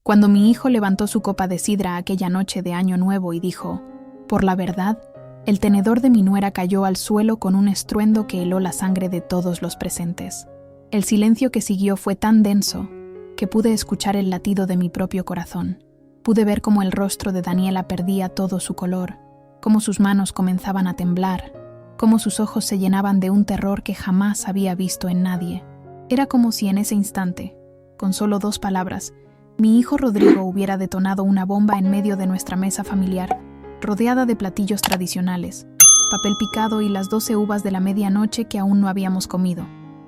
Cuando mi hijo levantó su copa de sidra aquella noche de Año Nuevo y dijo: «Por la verdad», el tenedor de mi nuera cayó al suelo con un estruendo que heló la sangre de todos los presentes. El silencio que siguió fue tan denso que pude escuchar el latido de mi propio corazón. Pude ver cómo el rostro de Daniela perdía todo su color, cómo sus manos comenzaban a temblar, cómo sus ojos se llenaban de un terror que jamás había visto en nadie. Era como si en ese instante, con solo 2 palabras, mi hijo Rodrigo hubiera detonado una bomba en medio de nuestra mesa familiar, rodeada de platillos tradicionales, papel picado y las 12 uvas de la medianoche que aún no habíamos comido.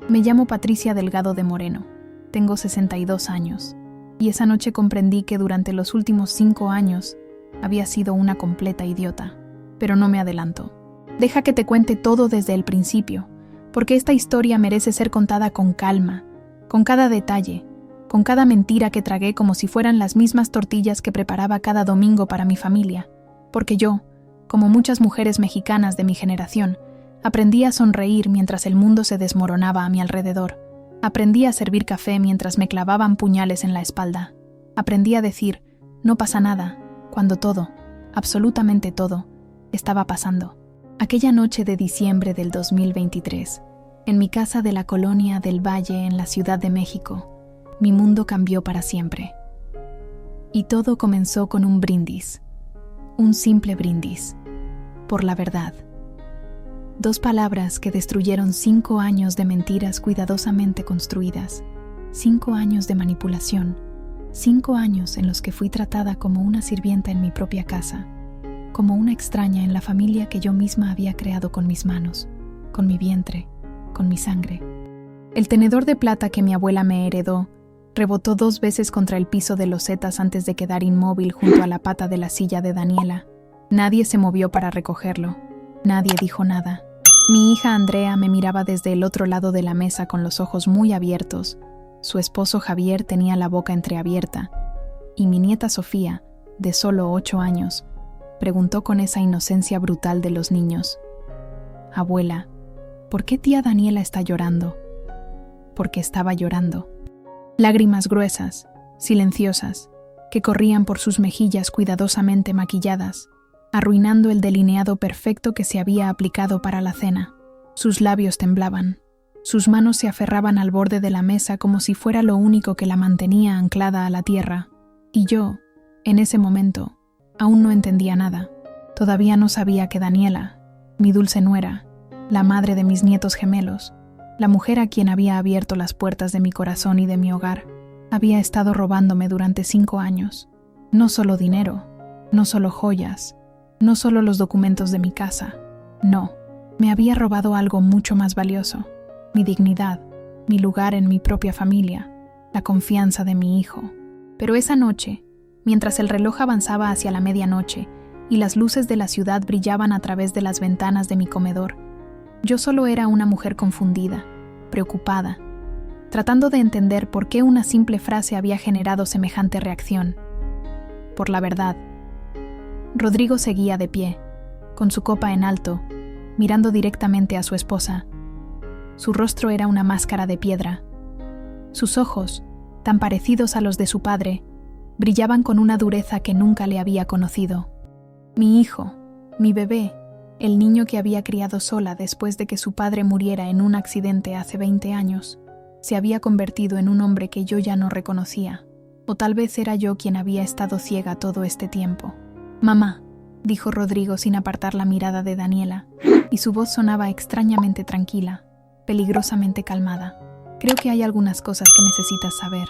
Me llamo Patricia Delgado de Moreno. Tengo 62 años. Y esa noche comprendí que durante los últimos 5 años había sido una completa idiota. Pero no me adelanto. Deja que te cuente todo desde el principio, porque esta historia merece ser contada con calma, con cada detalle, con cada mentira que tragué como si fueran las mismas tortillas que preparaba cada domingo para mi familia. Porque yo, como muchas mujeres mexicanas de mi generación, aprendí a sonreír mientras el mundo se desmoronaba a mi alrededor. Aprendí a servir café mientras me clavaban puñales en la espalda. Aprendí a decir, no pasa nada, cuando todo, absolutamente todo, estaba pasando. Aquella noche de diciembre del 2023, en mi casa de la colonia del Valle en la Ciudad de México, mi mundo cambió para siempre. Y todo comenzó con un brindis. Un simple brindis, por la verdad. 2 palabras que destruyeron 5 años de mentiras cuidadosamente construidas, 5 años de manipulación, 5 años en los que fui tratada como una sirvienta en mi propia casa, como una extraña en la familia que yo misma había creado con mis manos, con mi vientre, con mi sangre. El tenedor de plata que mi abuela me heredó rebotó 2 veces contra el piso de losetas antes de quedar inmóvil junto a la pata de la silla de Daniela. Nadie se movió para recogerlo. Nadie dijo nada. Mi hija Andrea me miraba desde el otro lado de la mesa con los ojos muy abiertos. Su esposo Javier tenía la boca entreabierta. Y mi nieta Sofía, de solo 8 años, preguntó con esa inocencia brutal de los niños: «Abuela, ¿por qué tía Daniela está llorando?» Porque estaba llorando. Lágrimas gruesas, silenciosas, que corrían por sus mejillas cuidadosamente maquilladas, arruinando el delineado perfecto que se había aplicado para la cena. Sus labios temblaban, sus manos se aferraban al borde de la mesa como si fuera lo único que la mantenía anclada a la tierra. Y yo, en ese momento, aún no entendía nada. Todavía no sabía que Daniela, mi dulce nuera, la madre de mis nietos gemelos, la mujer a quien había abierto las puertas de mi corazón y de mi hogar, había estado robándome durante 5 años. No solo dinero, no solo joyas, no solo los documentos de mi casa. No, me había robado algo mucho más valioso: mi dignidad, mi lugar en mi propia familia, la confianza de mi hijo. Pero esa noche, mientras el reloj avanzaba hacia la medianoche y las luces de la ciudad brillaban a través de las ventanas de mi comedor, yo solo era una mujer confundida, preocupada, tratando de entender por qué una simple frase había generado semejante reacción. Por la verdad. Rodrigo seguía de pie, con su copa en alto, mirando directamente a su esposa. Su rostro era una máscara de piedra. Sus ojos, tan parecidos a los de su padre, brillaban con una dureza que nunca le había conocido. Mi hijo, mi bebé, el niño que había criado sola después de que su padre muriera en un accidente hace 20 años, se había convertido en un hombre que yo ya no reconocía. O tal vez era yo quien había estado ciega todo este tiempo. «Mamá», dijo Rodrigo sin apartar la mirada de Daniela, y su voz sonaba extrañamente tranquila, peligrosamente calmada. «Creo que hay algunas cosas que necesitas saber».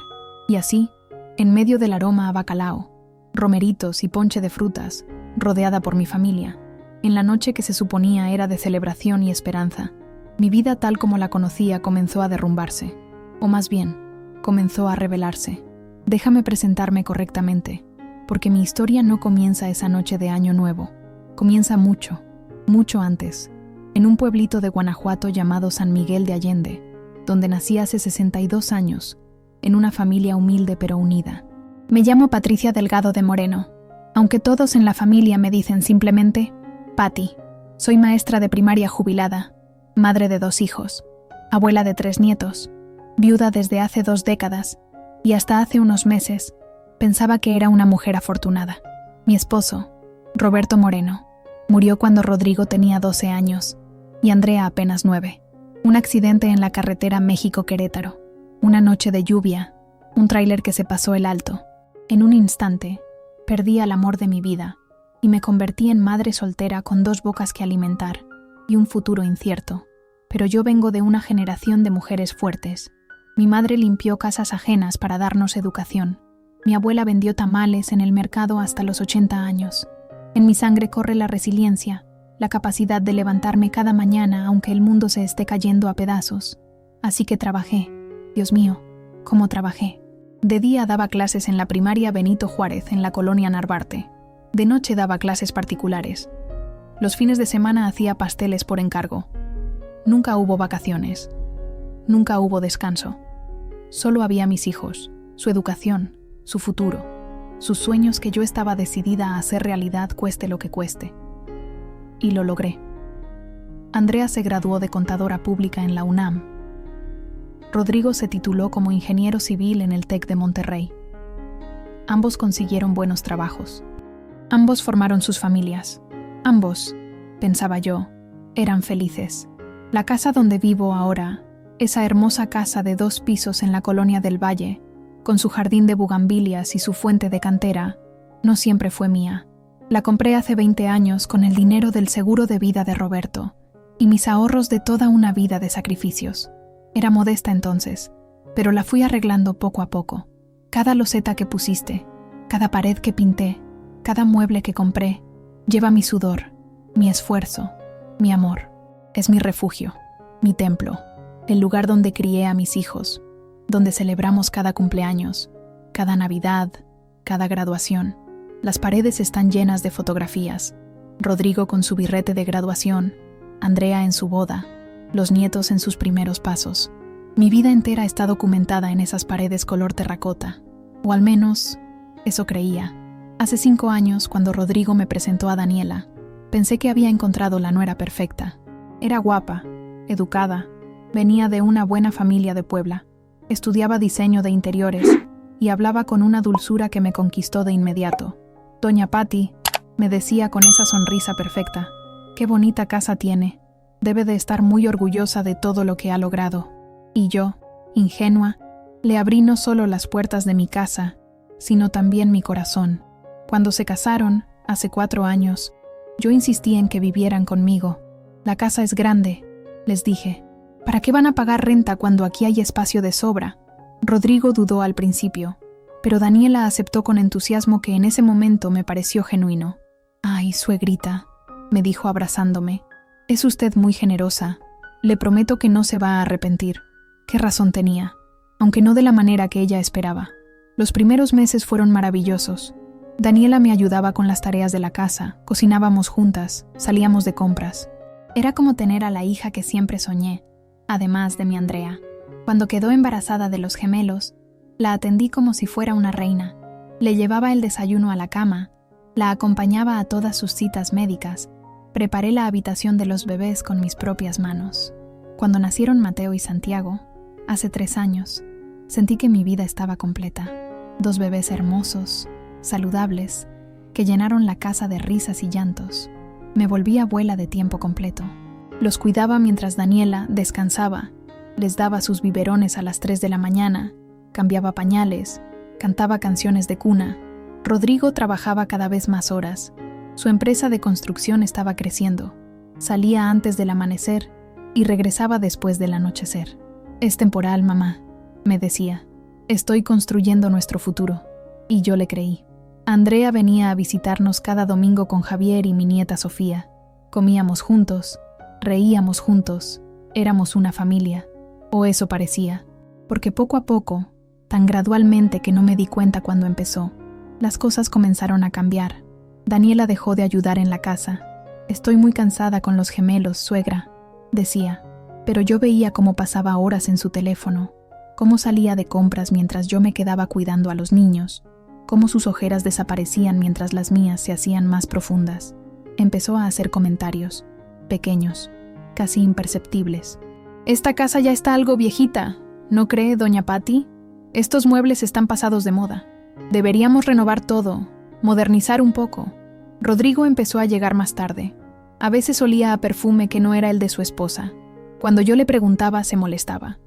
Y así, en medio del aroma a bacalao, romeritos y ponche de frutas, rodeada por mi familia, en la noche que se suponía era de celebración y esperanza, mi vida tal como la conocía comenzó a derrumbarse, o más bien, comenzó a revelarse. Déjame presentarme correctamente, porque mi historia no comienza esa noche de Año Nuevo. Comienza mucho, mucho antes, en un pueblito de Guanajuato llamado San Miguel de Allende, donde nací hace 62 años, en una familia humilde pero unida. Me llamo Patricia Delgado de Moreno, aunque todos en la familia me dicen simplemente Pati. Soy maestra de primaria jubilada, madre de 2 hijos, abuela de 3 nietos, viuda desde hace 2 décadas y hasta hace unos meses, Pensaba que era una mujer afortunada. Mi esposo, Roberto Moreno, murió cuando Rodrigo tenía 12 años y Andrea apenas 9. Un accidente en la carretera México-Querétaro. Una noche de lluvia, un tráiler que se pasó el alto. En un instante, perdí al amor de mi vida y me convertí en madre soltera con 2 bocas que alimentar y un futuro incierto. Pero yo vengo de una generación de mujeres fuertes. Mi madre limpió casas ajenas para darnos educación. Mi abuela vendió tamales en el mercado hasta los 80 años. En mi sangre corre la resiliencia, la capacidad de levantarme cada mañana aunque el mundo se esté cayendo a pedazos. Así que trabajé. Dios mío, ¿cómo trabajé? De día daba clases en la primaria Benito Juárez en la colonia Narvarte. De noche daba clases particulares. Los fines de semana hacía pasteles por encargo. Nunca hubo vacaciones. Nunca hubo descanso. Solo había mis hijos, su educación, su futuro, sus sueños que yo estaba decidida a hacer realidad cueste lo que cueste. Y lo logré. Andrea se graduó de contadora pública en la UNAM. Rodrigo se tituló como ingeniero civil en el TEC de Monterrey. Ambos consiguieron buenos trabajos. Ambos formaron sus familias. Ambos, pensaba yo, eran felices. La casa donde vivo ahora, esa hermosa casa de 2 pisos en la colonia del Valle, con su jardín de bugambilias y su fuente de cantera, no siempre fue mía. La compré hace 20 años con el dinero del seguro de vida de Roberto y mis ahorros de toda una vida de sacrificios. Era modesta entonces, pero la fui arreglando poco a poco. Cada loseta que pusiste, cada pared que pinté, cada mueble que compré, lleva mi sudor, mi esfuerzo, mi amor. Es mi refugio, mi templo, el lugar donde crié a mis hijos, donde celebramos cada cumpleaños, cada Navidad, cada graduación. Las paredes están llenas de fotografías. Rodrigo con su birrete de graduación, Andrea en su boda, los nietos en sus primeros pasos. Mi vida entera está documentada en esas paredes color terracota, o al menos, eso creía. Hace 5 años, cuando Rodrigo me presentó a Daniela, pensé que había encontrado la nuera perfecta. Era guapa, educada, venía de una buena familia de Puebla. Estudiaba diseño de interiores y hablaba con una dulzura que me conquistó de inmediato. Doña Patti, me decía con esa sonrisa perfecta, qué bonita casa tiene, debe de estar muy orgullosa de todo lo que ha logrado. Y yo, ingenua, le abrí no solo las puertas de mi casa, sino también mi corazón. Cuando se casaron, hace 4 años, yo insistí en que vivieran conmigo. La casa es grande, les dije. ¿Para qué van a pagar renta cuando aquí hay espacio de sobra? Rodrigo dudó al principio, pero Daniela aceptó con entusiasmo que en ese momento me pareció genuino. «Ay, suegrita», me dijo abrazándome, «es usted muy generosa. Le prometo que no se va a arrepentir». ¿Qué razón tenía? Aunque no de la manera que ella esperaba. Los primeros meses fueron maravillosos. Daniela me ayudaba con las tareas de la casa, cocinábamos juntas, salíamos de compras. Era como tener a la hija que siempre soñé, además de mi Andrea. Cuando quedó embarazada de los gemelos, la atendí como si fuera una reina. Le llevaba el desayuno a la cama, la acompañaba a todas sus citas médicas, preparé la habitación de los bebés con mis propias manos. Cuando nacieron Mateo y Santiago, hace 3 años, sentí que mi vida estaba completa. 2 bebés hermosos, saludables, que llenaron la casa de risas y llantos. Me volví abuela de tiempo completo. Los cuidaba mientras Daniela descansaba, les daba sus biberones a las 3 de la mañana, cambiaba pañales, cantaba canciones de cuna. Rodrigo trabajaba cada vez más horas. Su empresa de construcción estaba creciendo. Salía antes del amanecer y regresaba después del anochecer. «Es temporal, mamá», me decía. «Estoy construyendo nuestro futuro». Y yo le creí. Andrea venía a visitarnos cada domingo con Javier y mi nieta Sofía. Comíamos juntos, reíamos juntos, éramos una familia. O eso parecía. Porque poco a poco, tan gradualmente que no me di cuenta cuando empezó, las cosas comenzaron a cambiar. Daniela dejó de ayudar en la casa. «Estoy muy cansada con los gemelos, suegra», decía. Pero yo veía cómo pasaba horas en su teléfono, cómo salía de compras mientras yo me quedaba cuidando a los niños, cómo sus ojeras desaparecían mientras las mías se hacían más profundas. Empezó a hacer comentarios, pequeños, casi imperceptibles. «Esta casa ya está algo viejita, ¿no cree, doña Patti? Estos muebles están pasados de moda». Deberíamos renovar todo, modernizar un poco. Rodrigo empezó a llegar más tarde. A veces olía a perfume que no era el de su esposa. Cuando yo le preguntaba, se molestaba.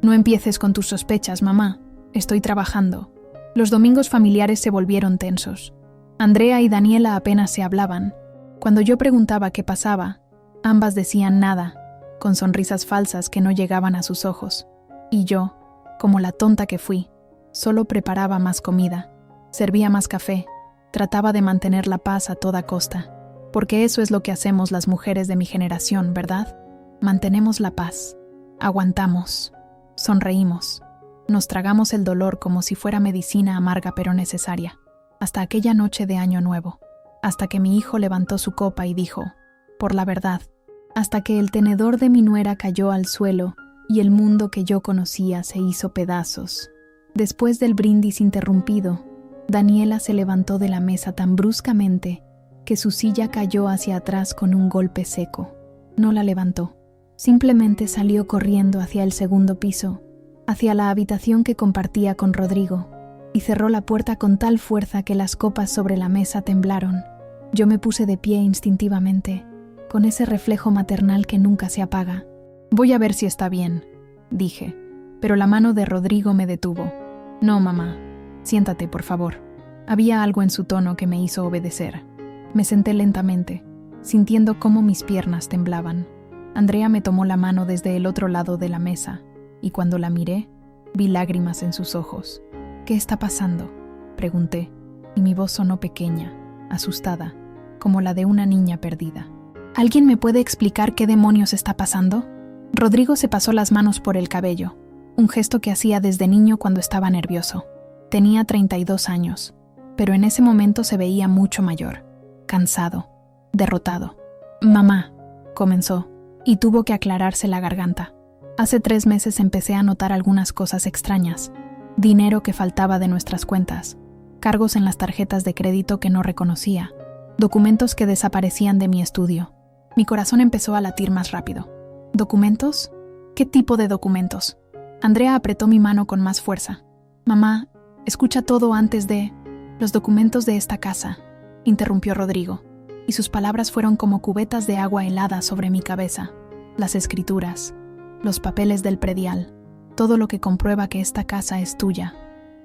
No empieces con tus sospechas, mamá. Estoy trabajando. Los domingos familiares se volvieron tensos. Andrea y Daniela apenas se hablaban. Cuando yo preguntaba qué pasaba, ambas decían nada, con sonrisas falsas que no llegaban a sus ojos. Y yo, como la tonta que fui, solo preparaba más comida, servía más café, trataba de mantener la paz a toda costa. Porque eso es lo que hacemos las mujeres de mi generación, ¿verdad? Mantenemos la paz, aguantamos, sonreímos, nos tragamos el dolor como si fuera medicina amarga pero necesaria, hasta aquella noche de Año Nuevo, hasta que mi hijo levantó su copa y dijo, por la verdad, hasta que el tenedor de mi nuera cayó al suelo y el mundo que yo conocía se hizo pedazos. Después del brindis interrumpido, Daniela se levantó de la mesa tan bruscamente que su silla cayó hacia atrás con un golpe seco. No la levantó. Simplemente salió corriendo hacia el segundo piso, hacia la habitación que compartía con Rodrigo, y cerró la puerta con tal fuerza que las copas sobre la mesa temblaron. Yo me puse de pie instintivamente, con ese reflejo maternal que nunca se apaga. Voy a ver si está bien, dije, pero la mano de Rodrigo me detuvo. No, mamá, siéntate, por favor. Había algo en su tono que me hizo obedecer. Me senté lentamente, sintiendo cómo mis piernas temblaban. Andrea me tomó la mano desde el otro lado de la mesa, y cuando la miré, vi lágrimas en sus ojos. ¿Qué está pasando?, pregunté, y mi voz sonó pequeña, asustada, como la de una niña perdida. ¿Alguien me puede explicar qué demonios está pasando? Rodrigo se pasó las manos por el cabello, un gesto que hacía desde niño cuando estaba nervioso. Tenía 32 años, pero en ese momento se veía mucho mayor, cansado, derrotado. Mamá, comenzó, y tuvo que aclararse la garganta. Hace 3 meses empecé a notar algunas cosas extrañas. Dinero que faltaba de nuestras cuentas, cargos en las tarjetas de crédito que no reconocía, documentos que desaparecían de mi estudio. Mi corazón empezó a latir más rápido. ¿Documentos? ¿Qué tipo de documentos? Andrea apretó mi mano con más fuerza. Mamá, escucha todo antes de... Los documentos de esta casa, interrumpió Rodrigo, y sus palabras fueron como cubetas de agua helada sobre mi cabeza. Las escrituras, los papeles del predial, todo lo que comprueba que esta casa es tuya.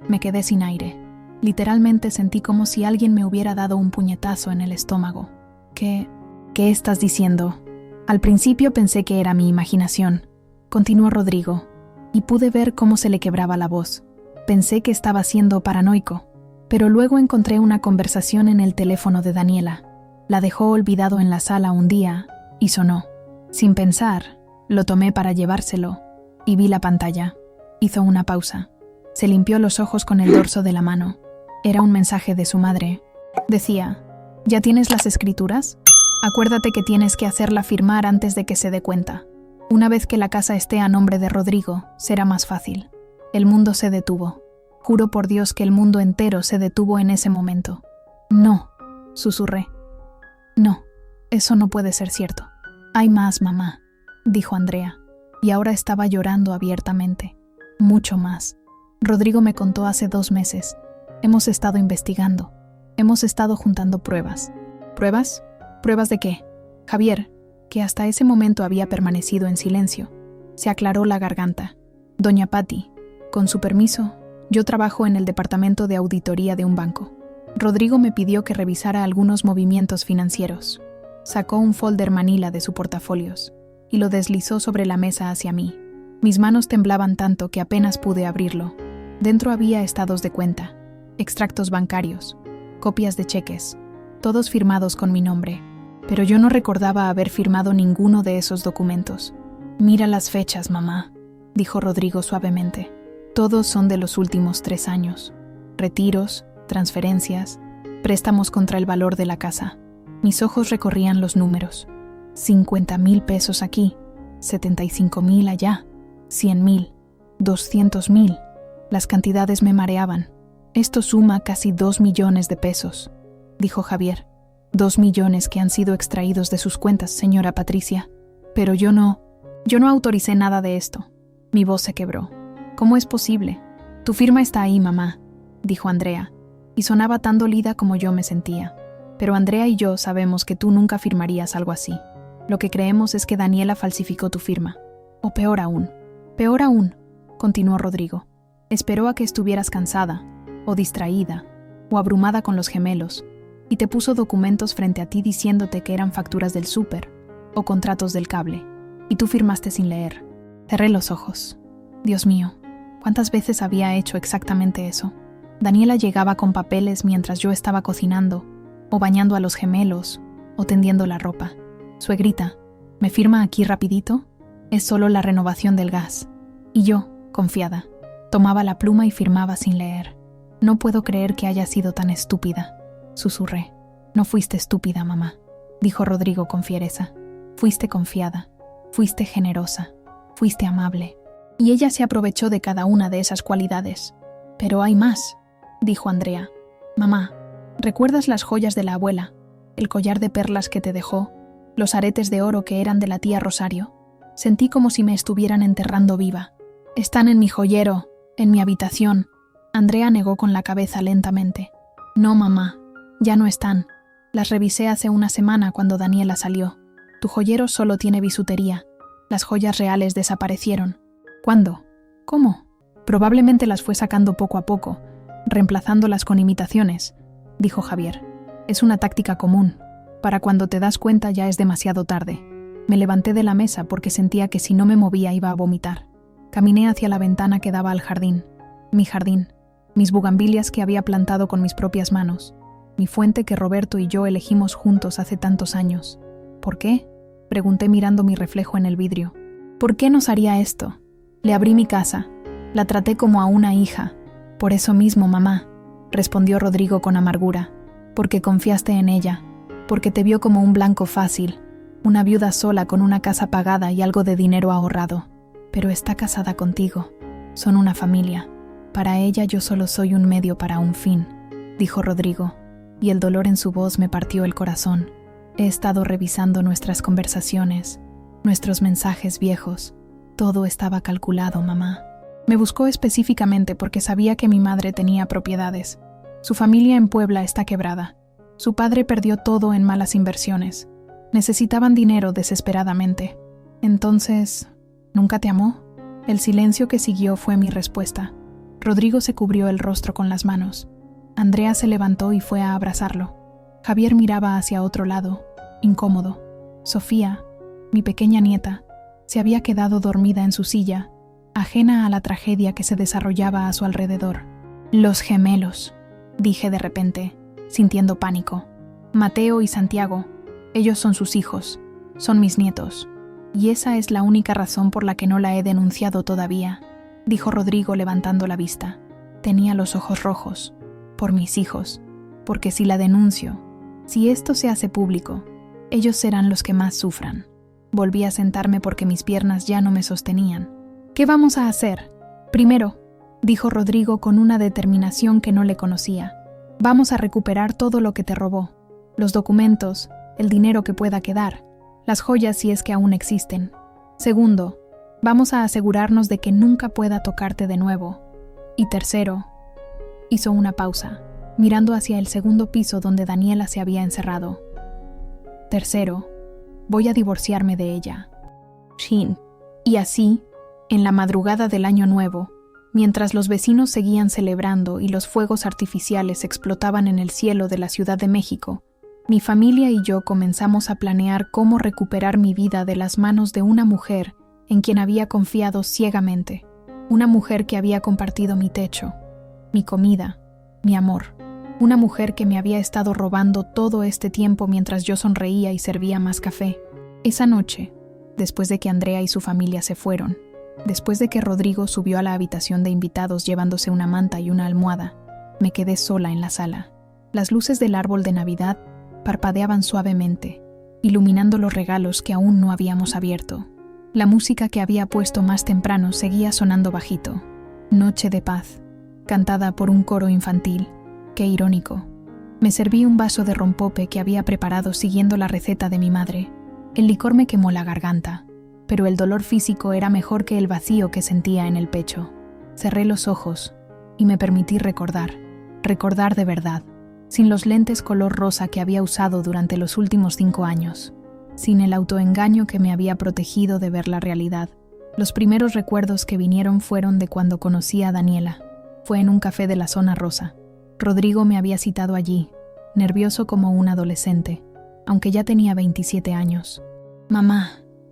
Me quedé sin aire. Literalmente sentí como si alguien me hubiera dado un puñetazo en el estómago. ¿Qué estás diciendo? Al principio pensé que era mi imaginación, continuó Rodrigo, y pude ver cómo se le quebraba la voz. Pensé que estaba siendo paranoico, pero luego encontré una conversación en el teléfono de Daniela. La dejó olvidado en la sala un día y sonó. Sin pensar, lo tomé para llevárselo y vi la pantalla. Hizo una pausa. Se limpió los ojos con el dorso de la mano. Era un mensaje de su madre. Decía, ¿ya tienes las escrituras? Acuérdate que tienes que hacerla firmar antes de que se dé cuenta. Una vez que la casa esté a nombre de Rodrigo, será más fácil. El mundo se detuvo. Juro por Dios que el mundo entero se detuvo en ese momento. No, susurré. No, eso no puede ser cierto. Hay más, mamá, dijo Andrea, y ahora estaba llorando abiertamente. Mucho más. Rodrigo me contó hace 2 meses. Hemos estado investigando. Hemos estado juntando pruebas. ¿Pruebas? ¿Pruebas de qué? Javier, que hasta ese momento había permanecido en silencio, se aclaró la garganta. Doña Patti, con su permiso, yo trabajo en el departamento de auditoría de un banco. Rodrigo me pidió que revisara algunos movimientos financieros. Sacó un folder manila de su portafolios y lo deslizó sobre la mesa hacia mí. Mis manos temblaban tanto que apenas pude abrirlo. Dentro había estados de cuenta, extractos bancarios, copias de cheques, todos firmados con mi nombre. Pero yo no recordaba haber firmado ninguno de esos documentos. Mira las fechas, mamá, dijo Rodrigo suavemente. Todos son de los últimos 3 años. Retiros, transferencias, préstamos contra el valor de la casa. Mis ojos recorrían los números. 50,000 pesos aquí, 75,000 allá, 100,000, 200,000. Las cantidades me mareaban. Esto suma casi 2 millones de pesos, dijo Javier. 2 millones que han sido extraídos de sus cuentas, señora Patricia. Pero yo no autoricé nada de esto. Mi voz se quebró. ¿Cómo es posible? Tu firma está ahí, mamá. dijo Andrea, y sonaba tan dolida como yo me sentía. Pero Andrea y yo sabemos que tú nunca firmarías algo así. Lo que creemos es que Daniela falsificó tu firma. O peor aún, continuó Rodrigo. Esperó a que estuvieras cansada, o distraída, o abrumada con los gemelos, y te puso documentos frente a ti diciéndote que eran facturas del súper o contratos del cable, y tú firmaste sin leer. Cerré los ojos. Dios mío, ¿cuántas veces había hecho exactamente eso? Daniela llegaba con papeles mientras yo estaba cocinando, o bañando a los gemelos, o tendiendo la ropa. Suegrita, ¿me firma aquí rapidito? Es solo la renovación del gas. Y yo, confiada, tomaba la pluma y firmaba sin leer. No puedo creer que haya sido tan estúpida, susurré. No fuiste estúpida, mamá, dijo Rodrigo con fiereza. Fuiste confiada, fuiste generosa, fuiste amable. Y ella se aprovechó de cada una de esas cualidades. Pero hay más, dijo Andrea. Mamá, ¿recuerdas las joyas de la abuela? El collar de perlas que te dejó, los aretes de oro que eran de la tía Rosario. Sentí como si me estuvieran enterrando viva. Están en mi joyero, en mi habitación. Andrea negó con la cabeza lentamente. No, mamá, ya no están. Las revisé hace una semana cuando Daniela salió. Tu joyero solo tiene bisutería. Las joyas reales desaparecieron. ¿Cuándo? ¿Cómo? Probablemente las fue sacando poco a poco, reemplazándolas con imitaciones, dijo Javier. Es una táctica común. Para cuando te das cuenta ya es demasiado tarde. Me levanté de la mesa porque sentía que si no me movía iba a vomitar. Caminé hacia la ventana que daba al jardín. Mi jardín. Mis bugambilias que había plantado con mis propias manos. Mi fuente que Roberto y yo elegimos juntos hace tantos años. ¿Por qué? Pregunté mirando mi reflejo en el vidrio. ¿Por qué nos haría esto? Le abrí mi casa. La traté como a una hija. Por eso mismo, mamá, respondió Rodrigo con amargura. Porque confiaste en ella. Porque te vio como un blanco fácil. Una viuda sola con una casa pagada y algo de dinero ahorrado. Pero está casada contigo. Son una familia. Para ella yo solo soy un medio para un fin, dijo Rodrigo, y el dolor en su voz me partió el corazón. He estado revisando nuestras conversaciones, nuestros mensajes viejos. Todo estaba calculado, mamá. Me buscó específicamente porque sabía que mi madre tenía propiedades. Su familia en Puebla está quebrada. Su padre perdió todo en malas inversiones. Necesitaban dinero desesperadamente. Entonces, ¿nunca te amó? El silencio que siguió fue mi respuesta. Rodrigo se cubrió el rostro con las manos. Andrea se levantó y fue a abrazarlo. Javier miraba hacia otro lado, incómodo. Sofía, mi pequeña nieta, se había quedado dormida en su silla, ajena a la tragedia que se desarrollaba a su alrededor. Los gemelos, dije de repente, sintiendo pánico. Mateo y Santiago, ellos son sus hijos, son mis nietos. Y esa es la única razón por la que no la he denunciado todavía, dijo Rodrigo levantando la vista. Tenía los ojos rojos. Por mis hijos. Porque si la denuncio, si esto se hace público, ellos serán los que más sufran. Volví a sentarme porque mis piernas ya no me sostenían. ¿Qué vamos a hacer? Primero, dijo Rodrigo con una determinación que no le conocía. Vamos a recuperar todo lo que te robó. Los documentos, el dinero que pueda quedar, las joyas si es que aún existen. Segundo, vamos a asegurarnos de que nunca pueda tocarte de nuevo. Y tercero, hizo una pausa, mirando hacia el segundo piso donde Daniela se había encerrado. Tercero, voy a divorciarme de ella. Shin. Y así, en la madrugada del Año Nuevo, mientras los vecinos seguían celebrando y los fuegos artificiales explotaban en el cielo de la Ciudad de México, mi familia y yo comenzamos a planear cómo recuperar mi vida de las manos de una mujer en quien había confiado ciegamente, una mujer que había compartido mi techo, mi comida, mi amor, una mujer que me había estado robando todo este tiempo mientras yo sonreía y servía más café. Esa noche, después de que Andrea y su familia se fueron, después de que Rodrigo subió a la habitación de invitados llevándose una manta y una almohada, me quedé sola en la sala. Las luces del árbol de Navidad parpadeaban suavemente, iluminando los regalos que aún no habíamos abierto. La música que había puesto más temprano seguía sonando bajito. Noche de paz, cantada por un coro infantil. Qué irónico. Me serví un vaso de rompope que había preparado siguiendo la receta de mi madre. El licor me quemó la garganta, pero el dolor físico era mejor que el vacío que sentía en el pecho. Cerré los ojos y me permití recordar. recordar de verdad, sin los lentes color rosa que había usado durante los últimos 5 años, sin el autoengaño que me había protegido de ver la realidad. Los primeros recuerdos que vinieron fueron de cuando conocí a Daniela. Fue en un café de la zona rosa. Rodrigo me había citado allí, nervioso como un adolescente, aunque ya tenía 27 años. «Mamá,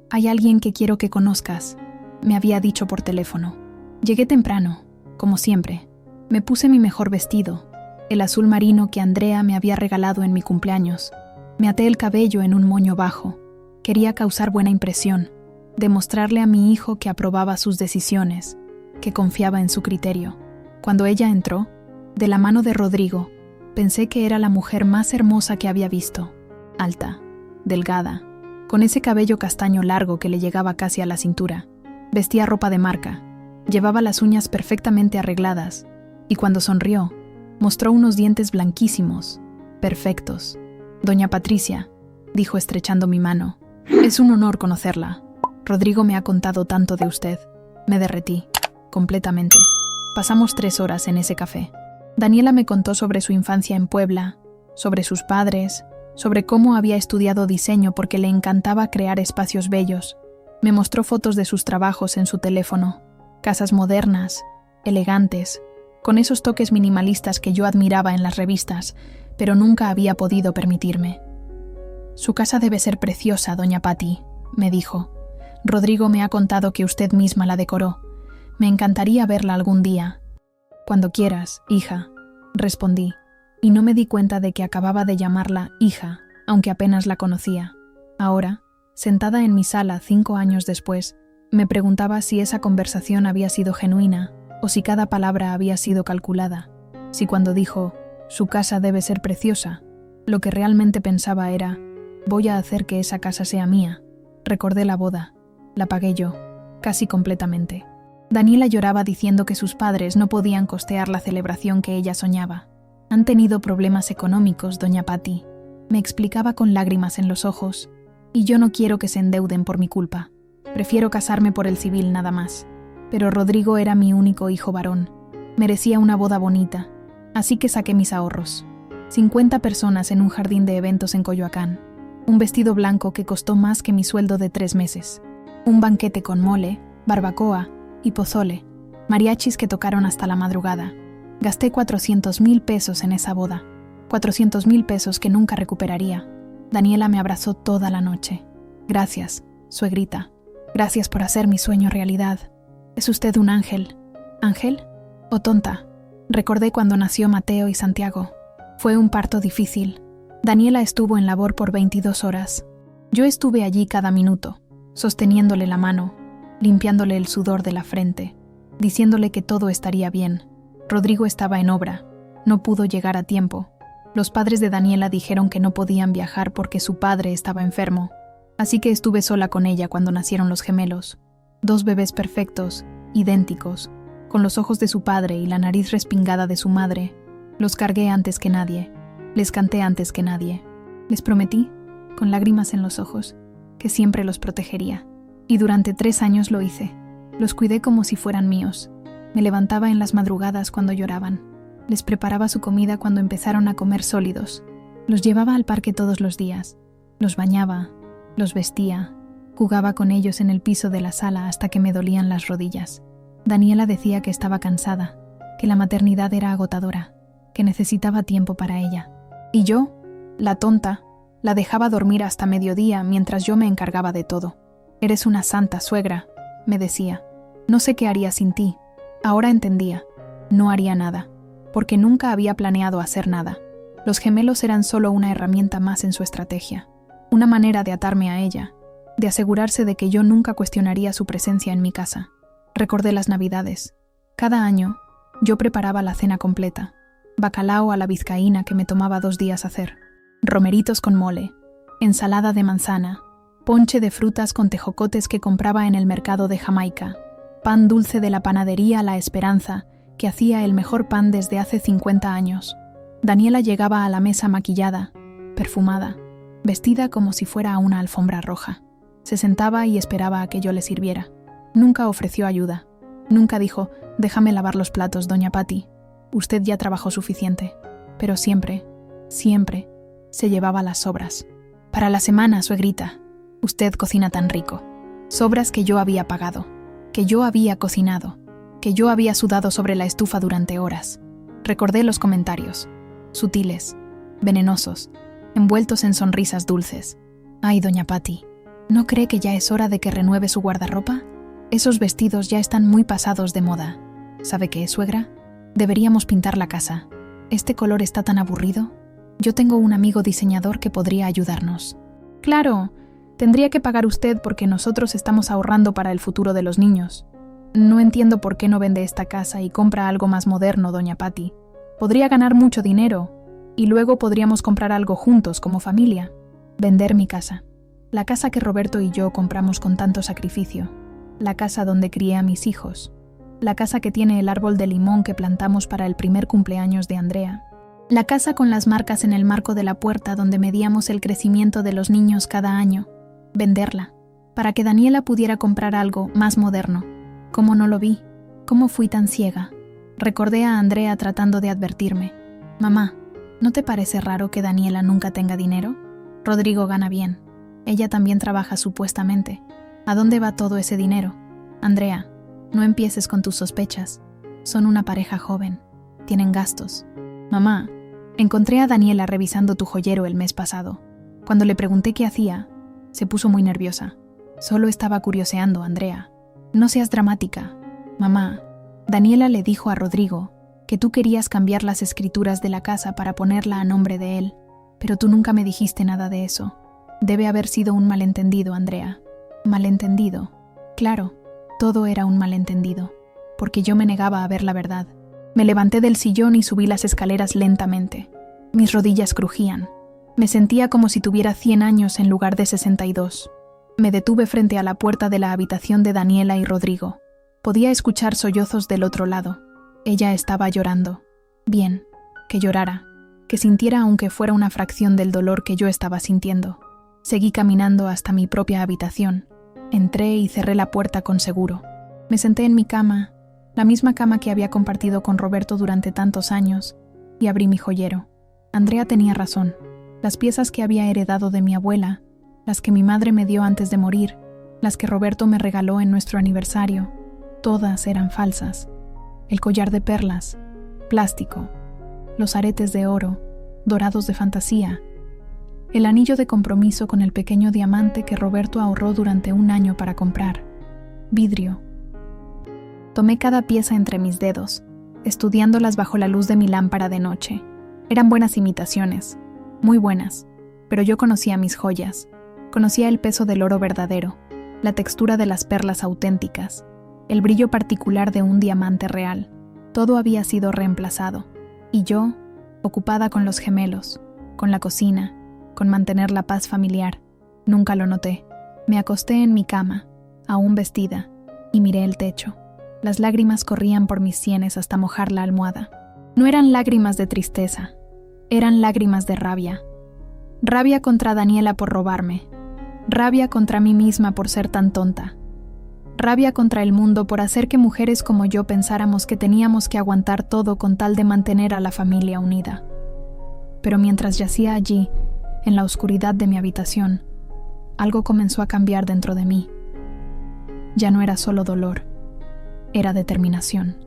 hay alguien que quiero que conozcas», me había dicho por teléfono. Llegué temprano, como siempre. Me puse mi mejor vestido, el azul marino que Andrea me había regalado en mi cumpleaños. Me até el cabello en un moño bajo. Quería causar buena impresión, demostrarle a mi hijo que aprobaba sus decisiones, que confiaba en su criterio. Cuando ella entró, de la mano de Rodrigo, pensé que era la mujer más hermosa que había visto. Alta, delgada, con ese cabello castaño largo que le llegaba casi a la cintura. Vestía ropa de marca, llevaba las uñas perfectamente arregladas, y cuando sonrió, mostró unos dientes blanquísimos, perfectos. «Doña Patricia», dijo estrechando mi mano, «es un honor conocerla. Rodrigo me ha contado tanto de usted». Me derretí, completamente. Pasamos 3 horas en ese café. Daniela me contó sobre su infancia en Puebla, sobre sus padres, sobre cómo había estudiado diseño porque le encantaba crear espacios bellos. Me mostró fotos de sus trabajos en su teléfono, casas modernas, elegantes, con esos toques minimalistas que yo admiraba en las revistas, pero nunca había podido permitirme. «Su casa debe ser preciosa, doña Patti», me dijo. «Rodrigo me ha contado que usted misma la decoró. Me encantaría verla algún día». «Cuando quieras, hija», respondí, y no me di cuenta de que acababa de llamarla hija, aunque apenas la conocía. Ahora, sentada en mi sala 5 años después, me preguntaba si esa conversación había sido genuina o si cada palabra había sido calculada. Si cuando dijo, «su casa debe ser preciosa», lo que realmente pensaba era, «voy a hacer que esa casa sea mía». Recordé la boda. La pagué yo, casi completamente. Daniela lloraba diciendo que sus padres no podían costear la celebración que ella soñaba. «Han tenido problemas económicos, doña Patti», me explicaba con lágrimas en los ojos, «y yo no quiero que se endeuden por mi culpa. Prefiero casarme por el civil nada más». Pero Rodrigo era mi único hijo varón. Merecía una boda bonita, así que saqué mis ahorros. 50 personas en un jardín de eventos en Coyoacán. Un vestido blanco que costó más que mi sueldo de 3 meses. Un banquete con mole, barbacoa y pozole. Mariachis que tocaron hasta la madrugada. Gasté 400,000 pesos en esa boda. 400,000 pesos que nunca recuperaría. Daniela me abrazó toda la noche. «Gracias, suegrita. Gracias por hacer mi sueño realidad. Es usted un ángel». «¿Ángel? ¿O tonta?». Recordé cuando nació Mateo y Santiago. Fue un parto difícil. Daniela estuvo en labor por 22 horas. Yo estuve allí cada minuto, sosteniéndole la mano, limpiándole el sudor de la frente, diciéndole que todo estaría bien. Rodrigo estaba en obra. No pudo llegar a tiempo. Los padres de Daniela dijeron que no podían viajar porque su padre estaba enfermo. Así que estuve sola con ella cuando nacieron los gemelos. 2 bebés perfectos, idénticos, con los ojos de su padre y la nariz respingada de su madre. Los cargué antes que nadie. Les canté antes que nadie. Les prometí, con lágrimas en los ojos, que siempre los protegería. Y durante 3 años lo hice. Los cuidé como si fueran míos. Me levantaba en las madrugadas cuando lloraban. Les preparaba su comida cuando empezaron a comer sólidos. Los llevaba al parque todos los días. Los bañaba, los vestía. Jugaba con ellos en el piso de la sala hasta que me dolían las rodillas. Daniela decía que estaba cansada, que la maternidad era agotadora, que necesitaba tiempo para ella. Y yo, la tonta, la dejaba dormir hasta mediodía mientras yo me encargaba de todo. «Eres una santa, suegra», me decía. «No sé qué haría sin ti». Ahora entendía. No haría nada, porque nunca había planeado hacer nada. Los gemelos eran solo una herramienta más en su estrategia, una manera de atarme a ella, de asegurarse de que yo nunca cuestionaría su presencia en mi casa. Recordé las Navidades. Cada año, yo preparaba la cena completa. Bacalao a la vizcaína que me tomaba 2 días hacer. Romeritos con mole. Ensalada de manzana. Ponche de frutas con tejocotes que compraba en el mercado de Jamaica. Pan dulce de la panadería La Esperanza, que hacía el mejor pan desde hace 50 años. Daniela llegaba a la mesa maquillada, perfumada, vestida como si fuera a una alfombra roja. Se sentaba y esperaba a que yo le sirviera. Nunca ofreció ayuda. Nunca dijo, «déjame lavar los platos, doña Patti». Usted ya trabajó suficiente, pero siempre, siempre, se llevaba las sobras. Para la semana, suegrita, usted cocina tan rico. Sobras que yo había pagado, que yo había cocinado, que yo había sudado sobre la estufa durante horas. Recordé los comentarios, sutiles, venenosos, envueltos en sonrisas dulces. Ay, doña Patty, ¿no cree que ya es hora de que renueve su guardarropa? Esos vestidos ya están muy pasados de moda. ¿Sabe qué, suegra? Deberíamos pintar la casa. Este color está tan aburrido. Yo tengo un amigo diseñador que podría ayudarnos. Claro, tendría que pagar usted porque nosotros estamos ahorrando para el futuro de los niños. No entiendo por qué no vende esta casa y compra algo más moderno, doña Patty. Podría ganar mucho dinero y luego podríamos comprar algo juntos como familia. Vender mi casa. La casa que Roberto y yo compramos con tanto sacrificio. La casa donde crié a mis hijos. La casa que tiene el árbol de limón que plantamos para el primer cumpleaños de Andrea. La casa con las marcas en el marco de la puerta donde medíamos el crecimiento de los niños cada año. Venderla, para que Daniela pudiera comprar algo más moderno. ¿Cómo no lo vi? ¿Cómo fui tan ciega? Recordé a Andrea tratando de advertirme. Mamá, ¿no te parece raro que Daniela nunca tenga dinero? Rodrigo gana bien. Ella también trabaja supuestamente. ¿A dónde va todo ese dinero? Andrea, no empieces con tus sospechas. Son una pareja joven. Tienen gastos. Mamá, encontré a Daniela revisando tu joyero el mes pasado. Cuando le pregunté qué hacía, se puso muy nerviosa. Solo estaba curioseando, Andrea. No seas dramática. Mamá, Daniela le dijo a Rodrigo que tú querías cambiar las escrituras de la casa para ponerla a nombre de él, pero tú nunca me dijiste nada de eso. Debe haber sido un malentendido, Andrea. Malentendido. Claro, todo era un malentendido, porque yo me negaba a ver la verdad. Me levanté del sillón y subí las escaleras lentamente. Mis rodillas crujían. Me sentía como si tuviera 100 años en lugar de 62. Me detuve frente a la puerta de la habitación de Daniela y Rodrigo. Podía escuchar sollozos del otro lado. Ella estaba llorando. Bien, que llorara, que sintiera aunque fuera una fracción del dolor que yo estaba sintiendo. Seguí caminando hasta mi propia habitación. Entré y cerré la puerta con seguro. Me senté en mi cama, la misma cama que había compartido con Roberto durante tantos años, y abrí mi joyero. Andrea tenía razón. Las piezas que había heredado de mi abuela, las que mi madre me dio antes de morir, las que Roberto me regaló en nuestro aniversario, todas eran falsas. El collar de perlas, plástico, los aretes de oro, dorados de fantasía, el anillo de compromiso con el pequeño diamante que Roberto ahorró durante un año para comprar, vidrio. Tomé cada pieza entre mis dedos, estudiándolas bajo la luz de mi lámpara de noche. Eran buenas imitaciones, muy buenas, pero yo conocía mis joyas. Conocía el peso del oro verdadero, la textura de las perlas auténticas, el brillo particular de un diamante real. Todo había sido reemplazado, y yo, ocupada con los gemelos, con la cocina, con mantener la paz familiar, nunca lo noté. Me acosté en mi cama, aún vestida, y miré el techo. Las lágrimas corrían por mis sienes hasta mojar la almohada. No eran lágrimas de tristeza, eran lágrimas de rabia. Rabia contra Daniela por robarme. Rabia contra mí misma por ser tan tonta. Rabia contra el mundo por hacer que mujeres como yo pensáramos que teníamos que aguantar todo con tal de mantener a la familia unida. Pero mientras yacía allí, en la oscuridad de mi habitación, algo comenzó a cambiar dentro de mí. Ya no era solo dolor, era determinación.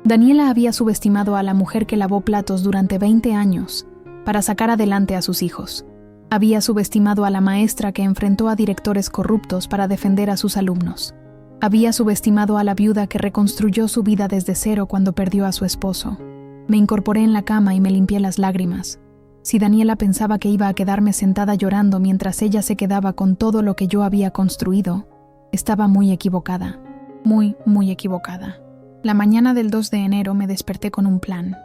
Daniela había subestimado a la mujer que lavó platos durante 20 años para sacar adelante a sus hijos. Había subestimado a la maestra que enfrentó a directores corruptos para defender a sus alumnos. Había subestimado a la viuda que reconstruyó su vida desde cero cuando perdió a su esposo. Me incorporé en la cama y me limpié las lágrimas. Si Daniela pensaba que iba a quedarme sentada llorando mientras ella se quedaba con todo lo que yo había construido, estaba muy equivocada. Muy, muy equivocada. La mañana del 2 de enero me desperté con un plan.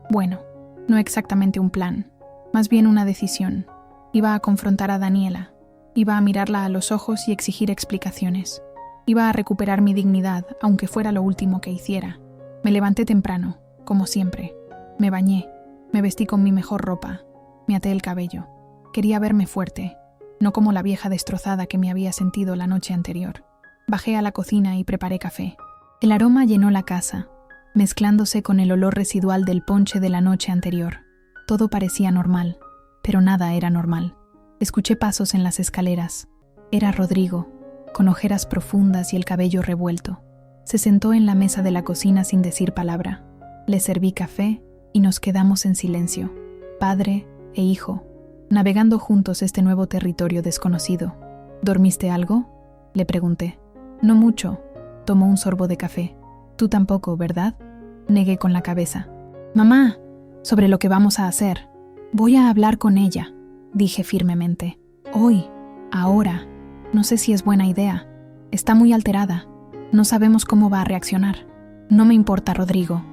Bueno, no exactamente un plan, más bien una decisión. Iba a confrontar a Daniela. Iba a mirarla a los ojos y exigir explicaciones. Iba a recuperar mi dignidad, aunque fuera lo último que hiciera. Me levanté temprano, como siempre. Me bañé, me vestí con mi mejor ropa, me até el cabello. Quería verme fuerte, no como la vieja destrozada que me había sentido la noche anterior. Bajé a la cocina y preparé café. El aroma llenó la casa. mezclándose con el olor residual del ponche de la noche anterior. Todo parecía normal, pero nada era normal. Escuché pasos en las escaleras. Era Rodrigo, con ojeras profundas y el cabello revuelto. Se sentó en la mesa de la cocina sin decir palabra. Le serví café y nos quedamos en silencio, padre e hijo, navegando juntos este nuevo territorio desconocido. ¿Dormiste algo?, le pregunté. No mucho. Tomó un sorbo de café. Tú tampoco, ¿verdad? Negué con la cabeza. Mamá, sobre lo que vamos a hacer. Voy a hablar con ella, dije firmemente. Hoy, ahora. No sé si es buena idea. Está muy alterada. No sabemos cómo va a reaccionar. No me importa, Rodrigo.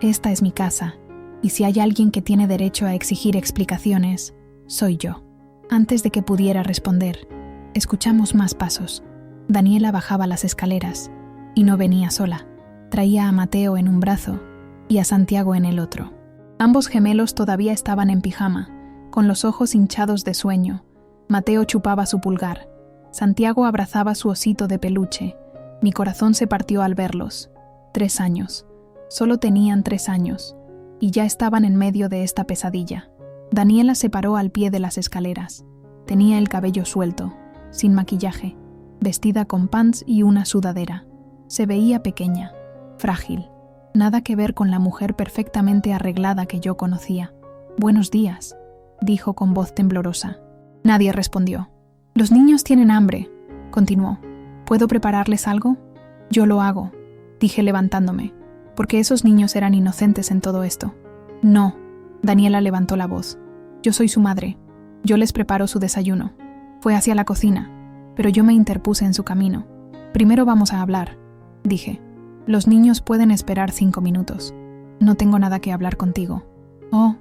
Esta es mi casa, y si hay alguien que tiene derecho a exigir explicaciones, soy yo. Antes de que pudiera responder, escuchamos más pasos. Daniela bajaba las escaleras, y no venía sola. Traía a Mateo en un brazo y a Santiago en el otro. Ambos gemelos todavía estaban en pijama, con los ojos hinchados de sueño. Mateo chupaba su pulgar. Santiago abrazaba su osito de peluche. Mi corazón se partió al verlos. 3 años. Solo tenían 3 años, y ya estaban en medio de esta pesadilla. Daniela se paró al pie de las escaleras. Tenía el cabello suelto, sin maquillaje, vestida con pants y una sudadera. Se veía pequeña, frágil, nada que ver con la mujer perfectamente arreglada que yo conocía. «Buenos días», dijo con voz temblorosa. Nadie respondió. «Los niños tienen hambre», continuó. «¿Puedo prepararles algo?» «Yo lo hago», dije levantándome, porque esos niños eran inocentes en todo esto. «No», Daniela levantó la voz. «Yo soy su madre. Yo les preparo su desayuno». Fue hacia la cocina, pero yo me interpuse en su camino. «Primero vamos a hablar», dije. «Los niños pueden esperar 5 minutos. No tengo nada que hablar contigo». «Oh,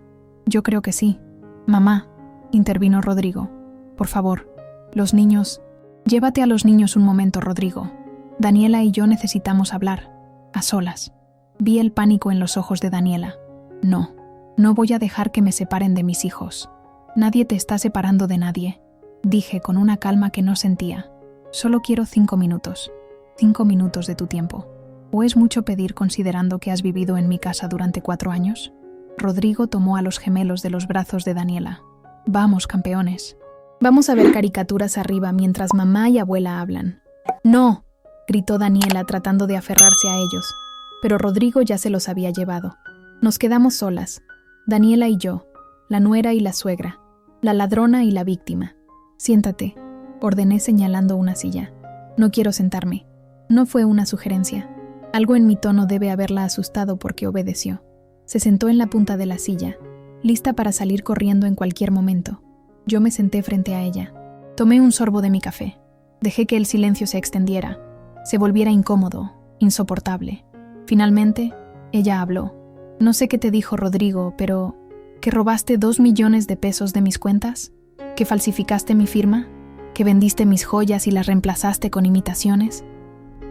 yo creo que sí». «Mamá», intervino Rodrigo. «Por favor, los niños...» «Llévate a los niños un momento, Rodrigo. Daniela y yo necesitamos hablar, a solas». Vi el pánico en los ojos de Daniela. «No, no voy a dejar que me separen de mis hijos. Nadie te está separando de nadie», dije con una calma que no sentía. «Solo quiero 5 minutos. 5 minutos de tu tiempo. ¿O es mucho pedir considerando que has vivido en mi casa durante 4 años?» Rodrigo tomó a los gemelos de los brazos de Daniela. «Vamos, campeones. Vamos a ver caricaturas arriba mientras mamá y abuela hablan». «No», gritó Daniela tratando de aferrarse a ellos, pero Rodrigo ya se los había llevado. Nos quedamos solas, Daniela y yo, la nuera y la suegra, la ladrona y la víctima. «Siéntate», ordené señalando una silla. «No quiero sentarme». No fue una sugerencia. Algo en mi tono debe haberla asustado porque obedeció. Se sentó en la punta de la silla, lista para salir corriendo en cualquier momento. Yo me senté frente a ella. Tomé un sorbo de mi café. Dejé que el silencio se extendiera, se volviera incómodo, insoportable. Finalmente, ella habló. «No sé qué te dijo Rodrigo, pero... ¿que robaste 2 millones de pesos de mis cuentas? ¿Que falsificaste mi firma? ¿Que vendiste mis joyas y las reemplazaste con imitaciones?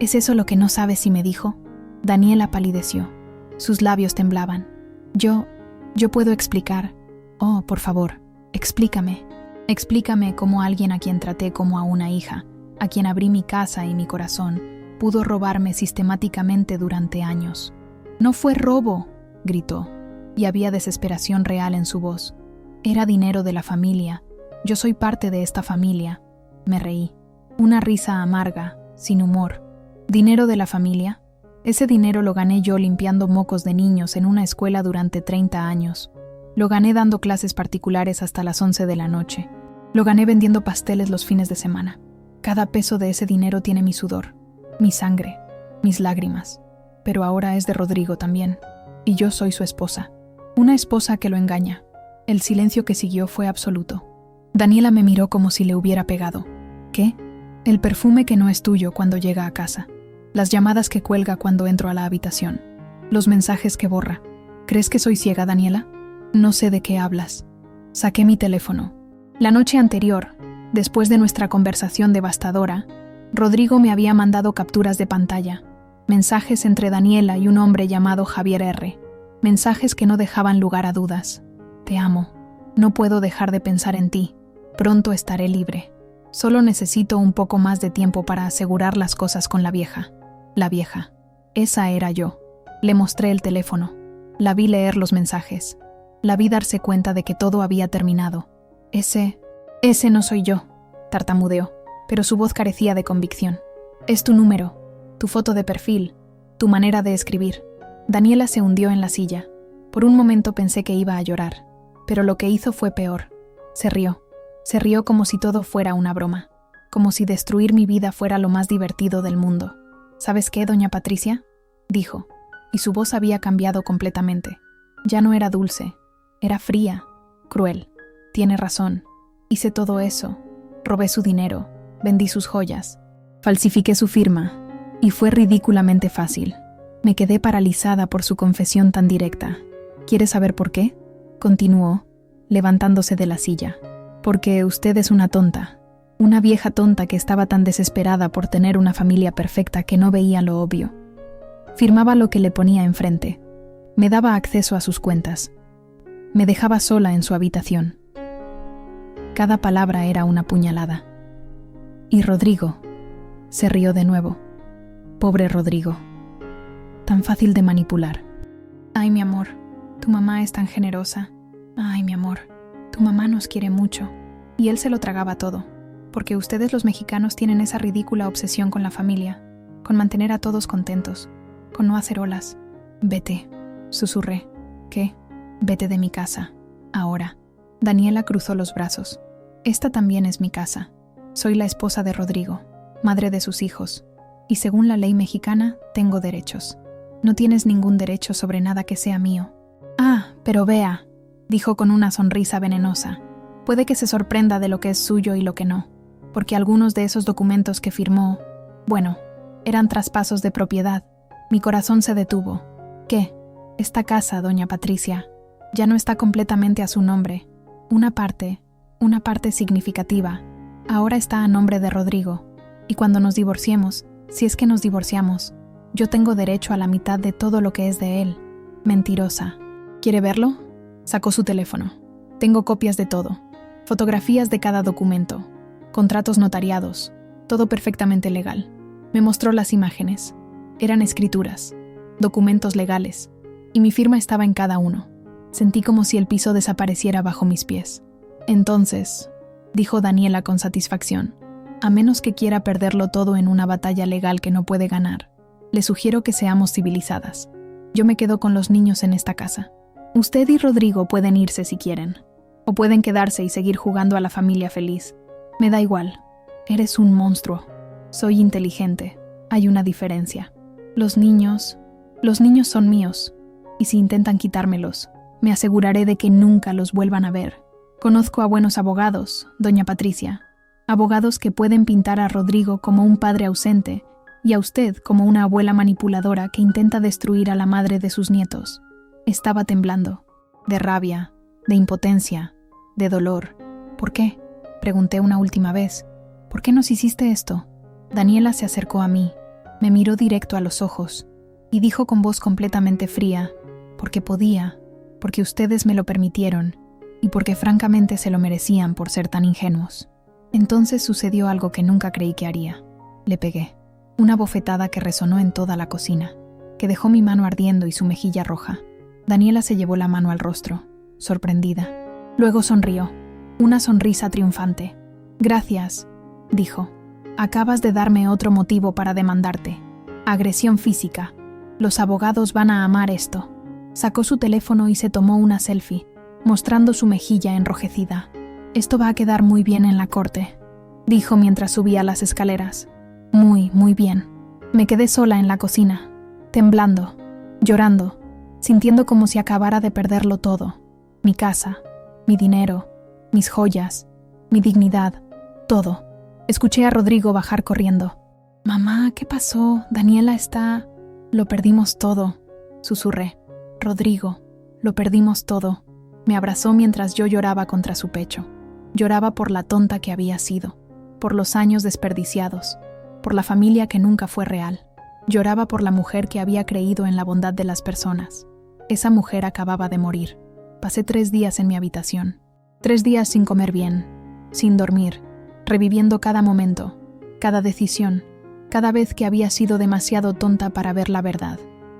¿Es eso lo que no sabes si me dijo?» Daniela palideció. Sus labios temblaban. Yo puedo explicar. «Oh, por favor, explícame. Explícame cómo alguien a quien traté como a una hija, a quien abrí mi casa y mi corazón, pudo robarme sistemáticamente durante años». «No fue robo», gritó, y había desesperación real en su voz. «Era dinero de la familia. Yo soy parte de esta familia». Me reí. Una risa amarga, sin humor. «¿Dinero de la familia? Ese dinero lo gané yo limpiando mocos de niños en una escuela durante 30 años. Lo gané dando clases particulares hasta las 11 de la noche. Lo gané vendiendo pasteles los fines de semana. Cada peso de ese dinero tiene mi sudor, mi sangre, mis lágrimas. Pero ahora es de Rodrigo también. Y yo soy su esposa. Una esposa que lo engaña». El silencio que siguió fue absoluto. Daniela me miró como si le hubiera pegado. «¿Qué?» «El perfume que no es tuyo cuando llega a casa. Las llamadas que cuelga cuando entro a la habitación. Los mensajes que borra. ¿Crees que soy ciega, Daniela? No sé de qué hablas». Saqué mi teléfono. La noche anterior, después de nuestra conversación devastadora, Rodrigo me había mandado capturas de pantalla. Mensajes entre Daniela y un hombre llamado Javier R. Mensajes que no dejaban lugar a dudas. «Te amo. No puedo dejar de pensar en ti. Pronto estaré libre. Solo necesito un poco más de tiempo para asegurar las cosas con la vieja». La vieja. Esa era yo. Le mostré el teléfono. La vi leer los mensajes. La vi darse cuenta de que todo había terminado. Ese no soy yo, tartamudeó, pero su voz carecía de convicción. Es tu número, tu foto de perfil, tu manera de escribir. Daniela se hundió en la silla. Por un momento pensé que iba a llorar, pero lo que hizo fue peor. Se rió. Se rió como si todo fuera una broma, como si destruir mi vida fuera lo más divertido del mundo. ¿Sabes qué, doña Patricia?, dijo, y su voz había cambiado completamente. Ya no era dulce, era fría, cruel. Tiene razón. Hice todo eso. Robé su dinero, vendí sus joyas, falsifiqué su firma, y fue ridículamente fácil. Me quedé paralizada por su confesión tan directa. ¿Quieres saber por qué?, continuó, levantándose de la silla. Porque usted es una tonta, una vieja tonta que estaba tan desesperada por tener una familia perfecta que no veía lo obvio. Firmaba lo que le ponía enfrente. Me daba acceso a sus cuentas. Me dejaba sola en su habitación. Cada palabra era una puñalada. Y Rodrigo se rió de nuevo. Pobre Rodrigo. Tan fácil de manipular. Ay, mi amor, tu mamá es tan generosa. Ay, mi amor, tu mamá nos quiere mucho. Y él se lo tragaba todo, porque ustedes los mexicanos tienen esa ridícula obsesión con la familia, con mantener a todos contentos, con no hacer olas. Vete, susurré. ¿Qué? Vete de mi casa, ahora. Daniela cruzó los brazos. Esta también es mi casa. Soy la esposa de Rodrigo, madre de sus hijos, y según la ley mexicana, tengo derechos. No tienes ningún derecho sobre nada que sea mío. Ah, pero vea, dijo con una sonrisa venenosa. Puede que se sorprenda de lo que es suyo y lo que no, porque algunos de esos documentos que firmó, bueno, eran traspasos de propiedad. Mi corazón se detuvo. ¿Qué? Esta casa, doña Patricia, ya no está completamente a su nombre. Una parte significativa, ahora está a nombre de Rodrigo. Y cuando nos divorciemos, si es que nos divorciamos, yo tengo derecho a la mitad de todo lo que es de él. Mentirosa. ¿Quiere verlo? Sacó su teléfono. Tengo copias de todo. Fotografías de cada documento. Contratos notariados. Todo perfectamente legal. Me mostró las imágenes. Eran escrituras. Documentos legales. Y mi firma estaba en cada uno. Sentí como si el piso desapareciera bajo mis pies. Entonces, dijo Daniela con satisfacción, a menos que quiera perderlo todo en una batalla legal que no puede ganar, le sugiero que seamos civilizadas. Yo me quedo con los niños en esta casa. Usted y Rodrigo pueden irse si quieren, o pueden quedarse y seguir jugando a la familia feliz. Me da igual. Eres un monstruo. Soy inteligente. Hay una diferencia. Los niños son míos, y si intentan quitármelos, me aseguraré de que nunca los vuelvan a ver. Conozco a buenos abogados, doña Patricia, abogados que pueden pintar a Rodrigo como un padre ausente y a usted como una abuela manipuladora que intenta destruir a la madre de sus nietos. Estaba temblando, de rabia, de impotencia, de dolor. ¿Por qué?, pregunté una última vez. ¿Por qué nos hiciste esto? Daniela se acercó a mí, me miró directo a los ojos y dijo con voz completamente fría, porque podía, porque ustedes me lo permitieron y porque francamente se lo merecían por ser tan ingenuos. Entonces sucedió algo que nunca creí que haría. Le pegué. Una bofetada que resonó en toda la cocina, que dejó mi mano ardiendo y su mejilla roja. Daniela se llevó la mano al rostro, sorprendida. Luego sonrió, una sonrisa triunfante. Gracias, dijo. Acabas de darme otro motivo para demandarte. Agresión física. Los abogados van a amar esto. Sacó su teléfono y se tomó una selfie, mostrando su mejilla enrojecida. Esto va a quedar muy bien en la corte, dijo mientras subía las escaleras. Muy, muy bien. Me quedé sola en la cocina, temblando, llorando, sintiendo como si acabara de perderlo todo. Mi casa, mi dinero, mis joyas, mi dignidad, todo. Escuché a Rodrigo bajar corriendo. Mamá, ¿qué pasó? Daniela está... Lo perdimos todo, susurré. Rodrigo, lo perdimos todo. Me abrazó mientras yo lloraba contra su pecho. Lloraba por la tonta que había sido, por los años desperdiciados, por la familia que nunca fue real. Lloraba por la mujer que había creído en la bondad de las personas. Esa mujer acababa de morir. Pasé 3 días en mi habitación. 3 días sin comer bien, sin dormir, reviviendo cada momento, cada decisión, cada vez que había sido demasiado tonta para ver la verdad.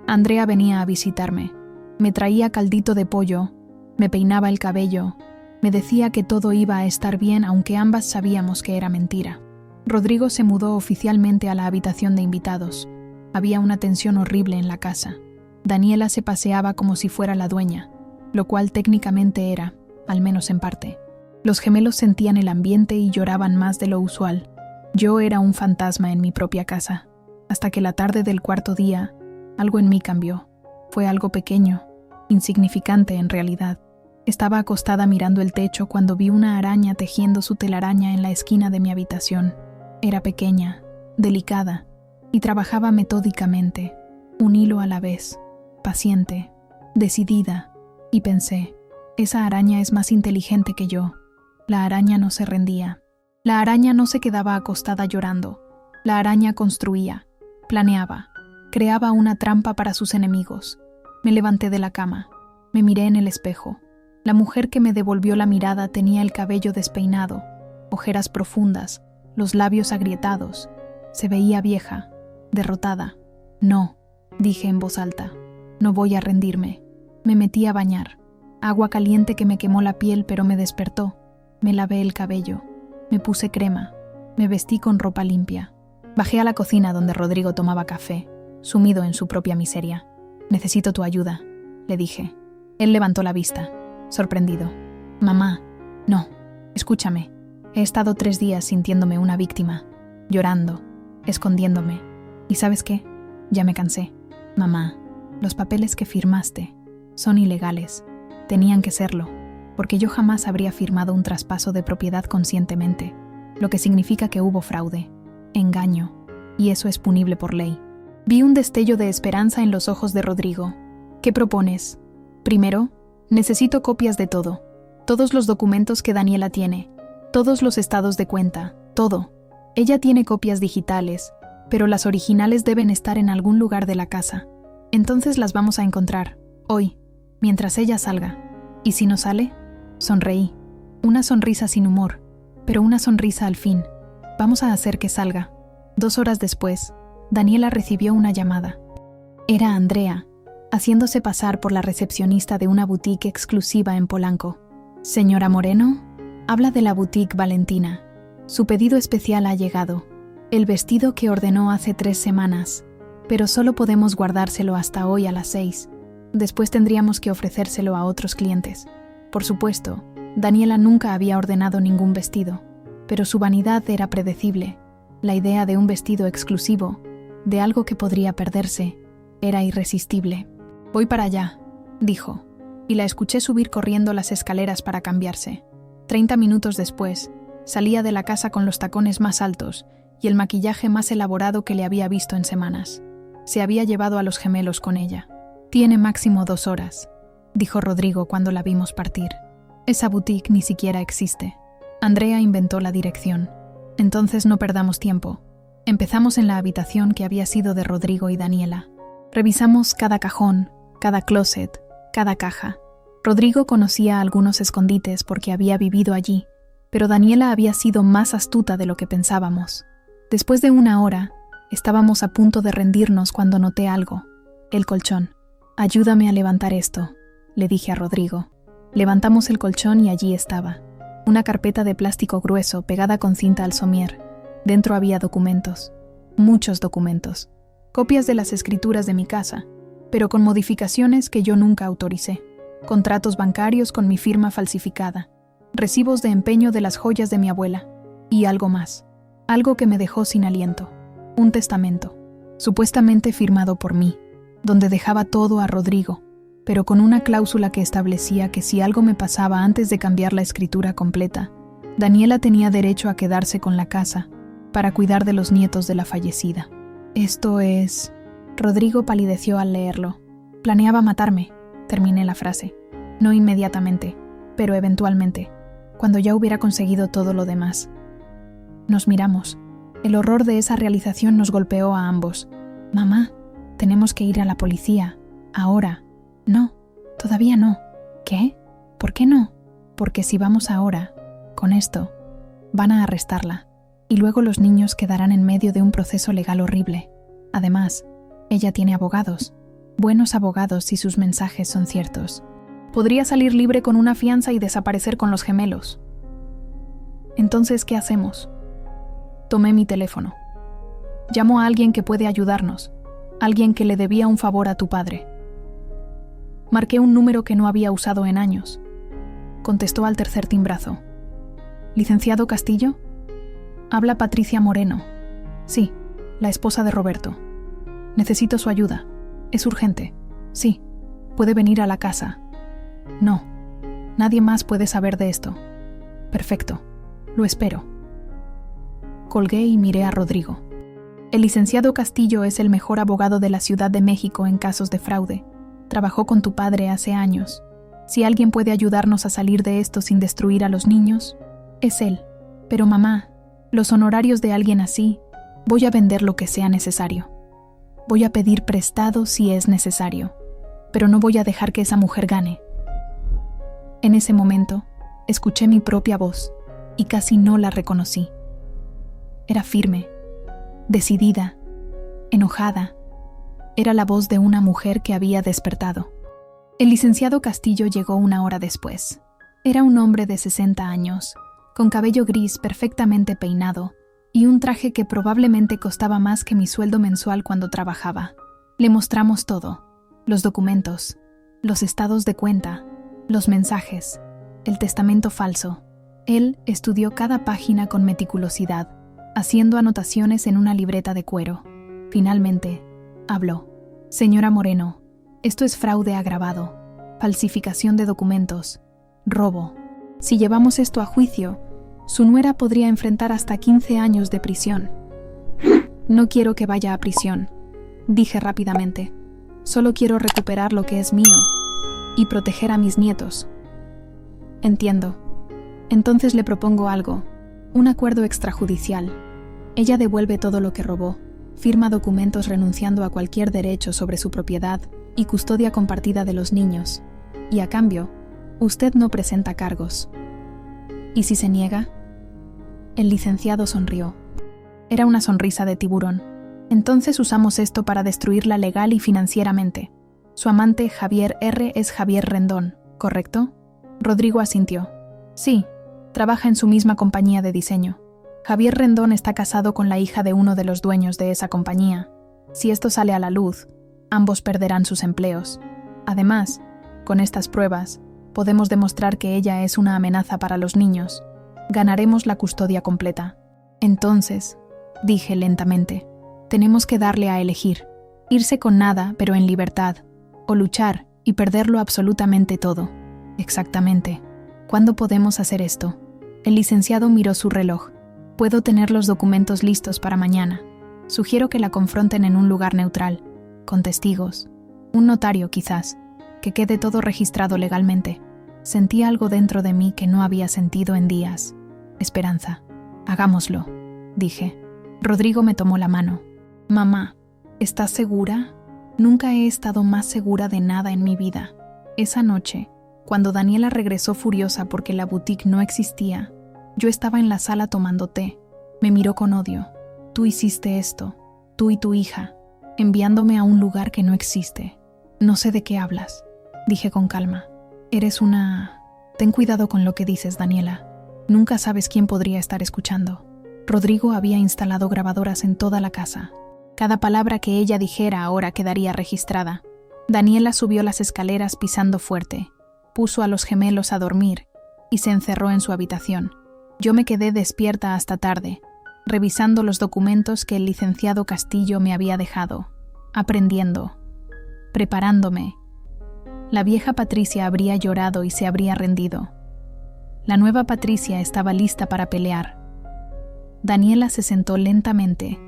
Andrea venía a visitarme. Me traía caldito de pollo, me peinaba el cabello, me decía que todo iba a estar bien aunque ambas sabíamos que era mentira. Rodrigo se mudó oficialmente a la habitación de invitados. Había una tensión horrible en la casa. Daniela se paseaba como si fuera la dueña, lo cual técnicamente era, al menos en parte. Los gemelos sentían el ambiente y lloraban más de lo usual. Yo era un fantasma en mi propia casa, hasta que la tarde del cuarto día, algo en mí cambió. Fue algo pequeño, insignificante en realidad. Estaba acostada mirando el techo cuando vi una araña tejiendo su telaraña en la esquina de mi habitación. Era pequeña, delicada, y trabajaba metódicamente, un hilo a la vez, paciente, decidida, y pensé, esa araña es más inteligente que yo. La araña no se rendía. La araña no se quedaba acostada llorando. La araña construía, planeaba, creaba una trampa para sus enemigos. Me levanté de la cama, me miré en el espejo. La mujer que me devolvió la mirada tenía el cabello despeinado, ojeras profundas, los labios agrietados. Se veía vieja, derrotada. No, dije en voz alta, no voy a rendirme. Me metí a bañar. Agua caliente que me quemó la piel pero me despertó. Me lavé el cabello. Me puse crema. Me vestí con ropa limpia. Bajé a la cocina donde Rodrigo tomaba café, sumido en su propia miseria. «Necesito tu ayuda», le dije. Él levantó la vista, sorprendido. «Mamá, no, escúchame. He estado 3 días sintiéndome una víctima, llorando, escondiéndome. ¿Y sabes qué? Ya me cansé. Mamá, los papeles que firmaste son ilegales. Tenían que serlo, porque yo jamás habría firmado un traspaso de propiedad conscientemente, lo que significa que hubo fraude, engaño, y eso es punible por ley». Vi un destello de esperanza en los ojos de Rodrigo. «¿Qué propones?» «Primero, necesito copias de todo. Todos los documentos que Daniela tiene, todos los estados de cuenta, todo. Ella tiene copias digitales, pero las originales deben estar en algún lugar de la casa. Entonces las vamos a encontrar, hoy, mientras ella salga. ¿Y si no sale?» Sonreí. Una sonrisa sin humor, pero una sonrisa al fin. Vamos a hacer que salga. 2 horas después, Daniela recibió una llamada. Era Andrea, haciéndose pasar por la recepcionista de una boutique exclusiva en Polanco. «Señora Moreno, habla de la boutique Valentina. Su pedido especial ha llegado. El vestido que ordenó hace 3 semanas, pero solo podemos guardárselo hasta hoy a las 6. Después tendríamos que ofrecérselo a otros clientes». Por supuesto, Daniela nunca había ordenado ningún vestido, pero su vanidad era predecible. La idea de un vestido exclusivo, de algo que podría perderse, era irresistible. «Voy para allá», dijo, y la escuché subir corriendo las escaleras para cambiarse. 30 minutos después, salía de la casa con los tacones más altos y el maquillaje más elaborado que le había visto en semanas. Se había llevado a los gemelos con ella. «Tiene máximo 2 horas», dijo Rodrigo cuando la vimos partir. «Esa boutique ni siquiera existe. Andrea inventó la dirección. Entonces no perdamos tiempo». Empezamos en la habitación que había sido de Rodrigo y Daniela. Revisamos cada cajón, cada closet, cada caja. Rodrigo conocía algunos escondites porque había vivido allí, pero Daniela había sido más astuta de lo que pensábamos. Después de 1 hora, estábamos a punto de rendirnos cuando noté algo. El colchón. «Ayúdame a levantar esto», le dije a Rodrigo. Levantamos el colchón y allí estaba. Una carpeta de plástico grueso pegada con cinta al somier. Dentro había documentos. Muchos documentos. Copias de las escrituras de mi casa, pero con modificaciones que yo nunca autoricé. Contratos bancarios con mi firma falsificada. Recibos de empeño de las joyas de mi abuela. Y algo más. Algo que me dejó sin aliento. Un testamento. Supuestamente firmado por mí, donde dejaba todo a Rodrigo, pero con una cláusula que establecía que si algo me pasaba antes de cambiar la escritura completa, Daniela tenía derecho a quedarse con la casa para cuidar de los nietos de la fallecida. «Esto es...» Rodrigo palideció al leerlo. «Planeaba matarme», terminé la frase. «No inmediatamente, pero eventualmente, cuando ya hubiera conseguido todo lo demás». Nos miramos. El horror de esa realización nos golpeó a ambos. «Mamá, tenemos que ir a la policía. Ahora». «No, todavía no». «¿Qué? ¿Por qué no?» «Porque si vamos ahora, con esto, van a arrestarla. Y luego los niños quedarán en medio de un proceso legal horrible. Además, ella tiene abogados». Buenos abogados si sus mensajes son ciertos. Podría salir libre con una fianza y desaparecer con los gemelos. Entonces, ¿qué hacemos? Tomé mi teléfono. Llamo a alguien que puede ayudarnos, alguien que le debía un favor a tu padre. Marqué un número que no había usado en años. Contestó al tercer timbrazo. ¿Licenciado Castillo? Habla Patricia Moreno. Sí, la esposa de Roberto. Necesito su ayuda. Es urgente. Sí, puede venir a la casa. No, nadie más puede saber de esto. Perfecto, lo espero. Colgué y miré a Rodrigo. El licenciado Castillo es el mejor abogado de la Ciudad de México en casos de fraude. Trabajó con tu padre hace años. Si alguien puede ayudarnos a salir de esto sin destruir a los niños, es él. Pero mamá, los honorarios de alguien así, voy a vender lo que sea necesario. Voy a pedir prestado si es necesario, pero no voy a dejar que esa mujer gane. En ese momento, escuché mi propia voz y casi no la reconocí. Era firme, decidida, enojada. Era la voz de una mujer que había despertado. El licenciado Castillo llegó 1 hora después. Era un hombre de 60 años, con cabello gris perfectamente peinado y un traje que probablemente costaba más que mi sueldo mensual cuando trabajaba. Le mostramos todo: los documentos, los estados de cuenta, los mensajes, el testamento falso. Él estudió cada página con meticulosidad, haciendo anotaciones en una libreta de cuero. Finalmente, habló. Señora Moreno, esto es fraude agravado, falsificación de documentos, robo. Si llevamos esto a juicio, su nuera podría enfrentar hasta 15 años de prisión. No quiero que vaya a prisión, dije rápidamente. Solo quiero recuperar lo que es mío y proteger a mis nietos. Entiendo. Entonces le propongo algo, un acuerdo extrajudicial. Ella devuelve todo lo que robó, firma documentos renunciando a cualquier derecho sobre su propiedad y custodia compartida de los niños. Y a cambio, usted no presenta cargos. ¿Y si se niega? El licenciado sonrió. Era una sonrisa de tiburón. Entonces usamos esto para destruirla legal y financieramente. Su amante Javier R. es Javier Rendón, ¿correcto? Rodrigo asintió. Sí, trabaja en su misma compañía de diseño. Javier Rendón está casado con la hija de uno de los dueños de esa compañía. Si esto sale a la luz, ambos perderán sus empleos. Además, con estas pruebas, podemos demostrar que ella es una amenaza para los niños. Ganaremos la custodia completa. Entonces, dije lentamente, tenemos que darle a elegir. Irse con nada, pero en libertad. O luchar y perderlo absolutamente todo. Exactamente. ¿Cuándo podemos hacer esto? El licenciado miró su reloj. Puedo tener los documentos listos para mañana. Sugiero que la confronten en un lugar neutral, con testigos. Un notario, quizás. Que quede todo registrado legalmente. Sentí algo dentro de mí que no había sentido en días. Esperanza. Hagámoslo, dije. Rodrigo me tomó la mano. Mamá, ¿estás segura? Nunca he estado más segura de nada en mi vida. Esa noche, cuando Daniela regresó furiosa porque la boutique no existía, yo estaba en la sala tomando té. Me miró con odio. Tú hiciste esto, tú y tu hija, enviándome a un lugar que no existe. No sé de qué hablas, dije con calma. Eres una... Ten cuidado con lo que dices, Daniela. Nunca sabes quién podría estar escuchando. Rodrigo había instalado grabadoras en toda la casa. Cada palabra que ella dijera ahora quedaría registrada. Daniela subió las escaleras pisando fuerte, puso a los gemelos a dormir y se encerró en su habitación. Yo me quedé despierta hasta tarde, revisando los documentos que el licenciado Castillo me había dejado, aprendiendo, preparándome. La vieja Patricia habría llorado y se habría rendido. La nueva Patricia estaba lista para pelear. Daniela se sentó lentamente,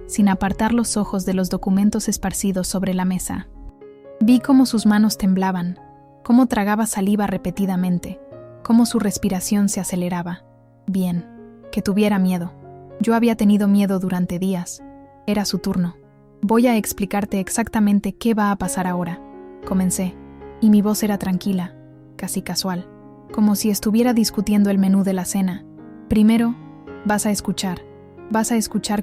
sin apartar los ojos de los documentos esparcidos sobre la mesa. Vi cómo sus manos temblaban, cómo tragaba saliva repetidamente, cómo su respiración se aceleraba. Bien, que tuviera miedo. Yo había tenido miedo durante días. Era su turno. Voy a explicarte exactamente qué va a pasar ahora. Comencé, y mi voz era tranquila, casi casual, como si estuviera discutiendo el menú de la cena. Primero, vas a escuchar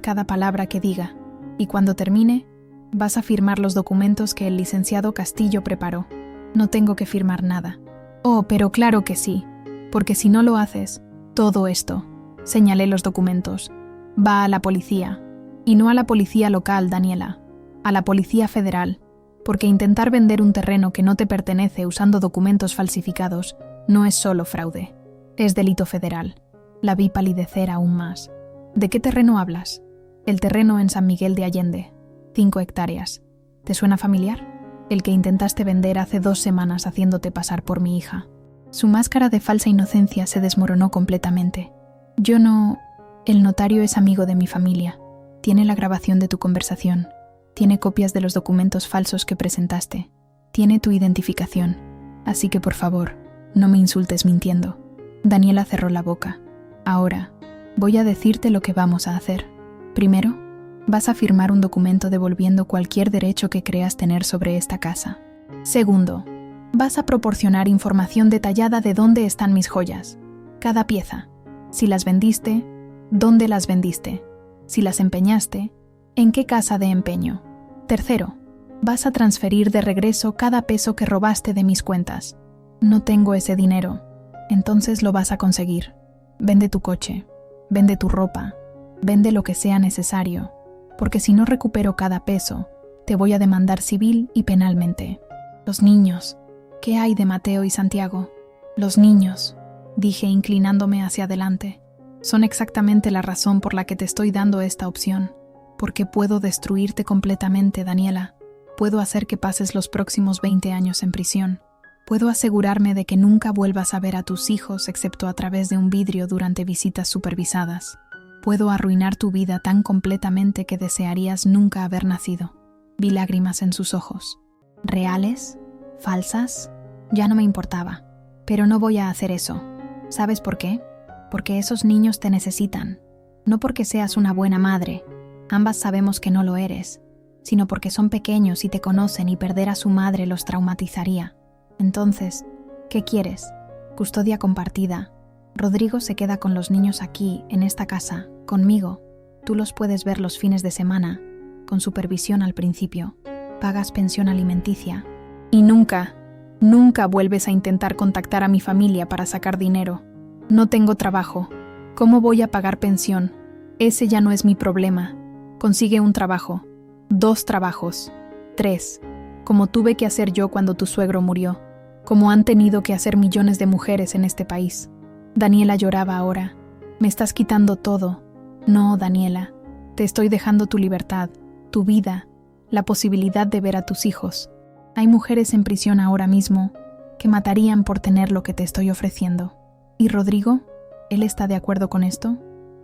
cada palabra que diga, y cuando termine, Vas a firmar los documentos que el licenciado Castillo preparó. No tengo que firmar nada. Oh, pero claro que sí, porque si no lo haces, todo esto, señalé los documentos, va a la policía. Y no a la policía local, Daniela, a la policía federal, porque intentar vender un terreno que no te pertenece usando documentos falsificados no es solo fraude, es delito federal. La vi palidecer aún más. ¿De qué terreno hablas? El terreno en San Miguel de Allende, 5 hectáreas. ¿Te suena familiar? El que intentaste vender hace 2 semanas haciéndote pasar por mi hija. Su máscara de falsa inocencia se desmoronó completamente. Yo no... El notario es amigo de mi familia. Tiene la grabación de tu conversación. Tiene copias de los documentos falsos que presentaste. Tiene tu identificación. Así que, por favor, no me insultes mintiendo. Daniela cerró la boca. Ahora, voy a decirte lo que vamos a hacer. Primero, vas a firmar un documento devolviendo cualquier derecho que creas tener sobre esta casa. Segundo, vas a proporcionar información detallada de dónde están mis joyas. Cada pieza. Si las vendiste, dónde las vendiste. Si las empeñaste, en qué casa de empeño. Tercero, vas a transferir de regreso cada peso que robaste de mis cuentas. No tengo ese dinero. Entonces lo vas a conseguir. Vende tu coche, vende tu ropa, vende lo que sea necesario, porque si no recupero cada peso, te voy a demandar civil y penalmente. Los niños. ¿Qué hay de Mateo y Santiago? Los niños, dije inclinándome hacia adelante, son exactamente la razón por la que te estoy dando esta opción, porque puedo destruirte completamente, Daniela. Puedo hacer que pases los próximos 20 años en prisión. Puedo asegurarme de que nunca vuelvas a ver a tus hijos excepto a través de un vidrio durante visitas supervisadas. Puedo arruinar tu vida tan completamente que desearías nunca haber nacido. Vi lágrimas en sus ojos. ¿Reales? ¿Falsas? Ya no me importaba. Pero no voy a hacer eso. ¿Sabes por qué? Porque esos niños te necesitan. No porque seas una buena madre. Ambas sabemos que no lo eres. Sino porque son pequeños y te conocen y perder a su madre los traumatizaría. Entonces, ¿qué quieres? Custodia compartida. Rodrigo se queda con los niños aquí, en esta casa, conmigo. Tú los puedes ver los fines de semana, con supervisión al principio. Pagas pensión alimenticia. Y nunca vuelves a intentar contactar a mi familia para sacar dinero. No tengo trabajo. ¿Cómo voy a pagar pensión? Ese ya no es mi problema. Consigue un trabajo. 2 trabajos. 3. Como tuve que hacer yo cuando tu suegro murió. Como han tenido que hacer millones de mujeres en este país. Daniela lloraba ahora. Me estás quitando todo. No, Daniela. Te estoy dejando tu libertad, tu vida, la posibilidad de ver a tus hijos. Hay mujeres en prisión ahora mismo que matarían por tener lo que te estoy ofreciendo. ¿Y Rodrigo? ¿Él está de acuerdo con esto?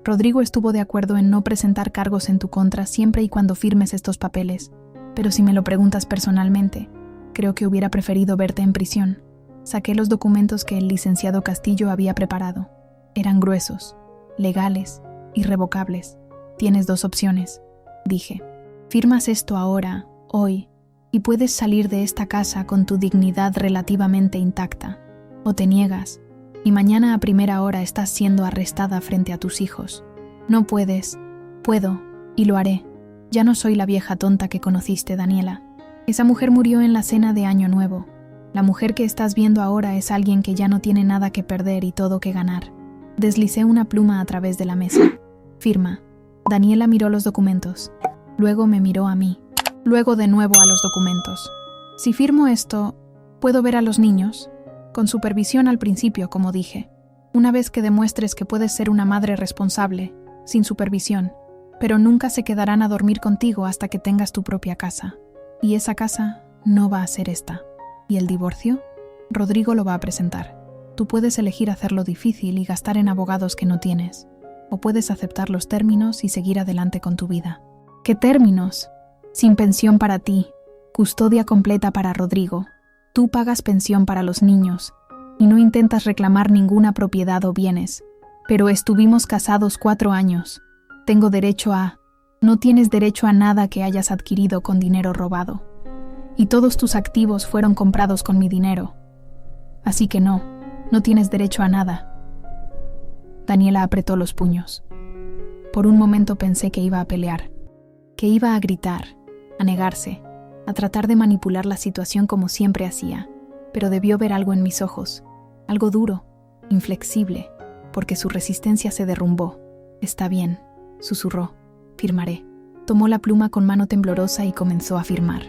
Rodrigo estuvo de acuerdo en no presentar cargos en tu contra siempre y cuando firmes estos papeles. Pero si me lo preguntas personalmente, creo que hubiera preferido verte en prisión. Saqué los documentos que el licenciado Castillo había preparado. Eran gruesos, legales, irrevocables. Tienes 2 opciones, dije. Firmas esto ahora, hoy, y puedes salir de esta casa con tu dignidad relativamente intacta. O te niegas, y mañana a primera hora estás siendo arrestada frente a tus hijos. No puedes. Puedo, y lo haré. Ya no soy la vieja tonta que conociste, Daniela. Esa mujer murió en la cena de Año Nuevo. La mujer que estás viendo ahora es alguien que ya no tiene nada que perder y todo que ganar. Deslicé una pluma a través de la mesa. Firma. Daniela miró los documentos. Luego me miró a mí. Luego de nuevo a los documentos. Si firmo esto, ¿puedo ver a los niños? Con supervisión al principio, como dije. Una vez que demuestres que puedes ser una madre responsable, sin supervisión. Pero nunca se quedarán a dormir contigo hasta que tengas tu propia casa. Y esa casa no va a ser esta. ¿Y el divorcio? Rodrigo lo va a presentar. Tú puedes elegir hacerlo difícil y gastar en abogados que no tienes. O puedes aceptar los términos y seguir adelante con tu vida. ¿Qué términos? Sin pensión para ti, custodia completa para Rodrigo. Tú pagas pensión para los niños y no intentas reclamar ninguna propiedad o bienes. Pero estuvimos casados 4 años. Tengo derecho a... No tienes derecho a nada que hayas adquirido con dinero robado. Y todos tus activos fueron comprados con mi dinero. Así que no tienes derecho a nada. Daniela apretó los puños. Por un momento pensé que iba a pelear, que iba a gritar, a negarse, a tratar de manipular la situación como siempre hacía, pero debió ver algo en mis ojos, algo duro, inflexible, porque su resistencia se derrumbó. «Está bien», susurró, «firmaré». Tomó la pluma con mano temblorosa y comenzó a firmar,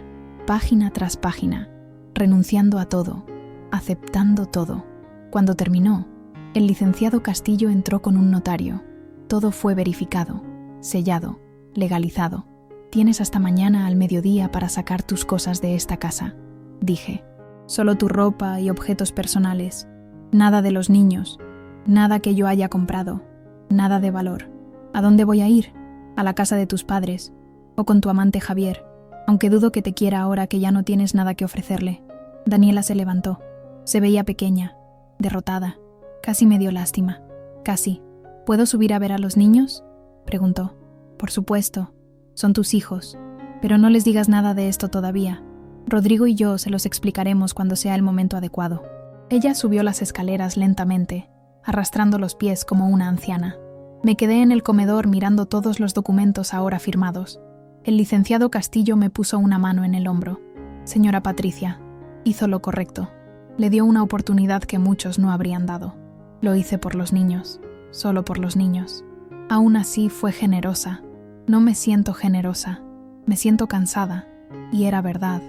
página tras página, renunciando a todo, aceptando todo. Cuando terminó, el licenciado Castillo entró con un notario. Todo fue verificado, sellado, legalizado. «Tienes hasta mañana al mediodía para sacar tus cosas de esta casa», dije. «Solo tu ropa y objetos personales. Nada de los niños, nada que yo haya comprado, nada de valor. ¿A dónde voy a ir? A la casa de tus padres, o con tu amante Javier, aunque dudo que te quiera ahora que ya no tienes nada que ofrecerle». Daniela se levantó. Se veía pequeña, derrotada. Casi me dio lástima. Casi. «¿Puedo subir a ver a los niños?», preguntó. «Por supuesto. Son tus hijos. Pero no les digas nada de esto todavía. Rodrigo y yo se los explicaremos cuando sea el momento adecuado». Ella subió las escaleras lentamente, arrastrando los pies como una anciana. Me quedé en el comedor mirando todos los documentos ahora firmados. El licenciado Castillo me puso una mano en el hombro. «Señora Patricia, hizo lo correcto. Le dio una oportunidad que muchos no habrían dado. Lo hice por los niños, solo por los niños. Aún así fue generosa. No me siento generosa. Me siento cansada. Y era verdad.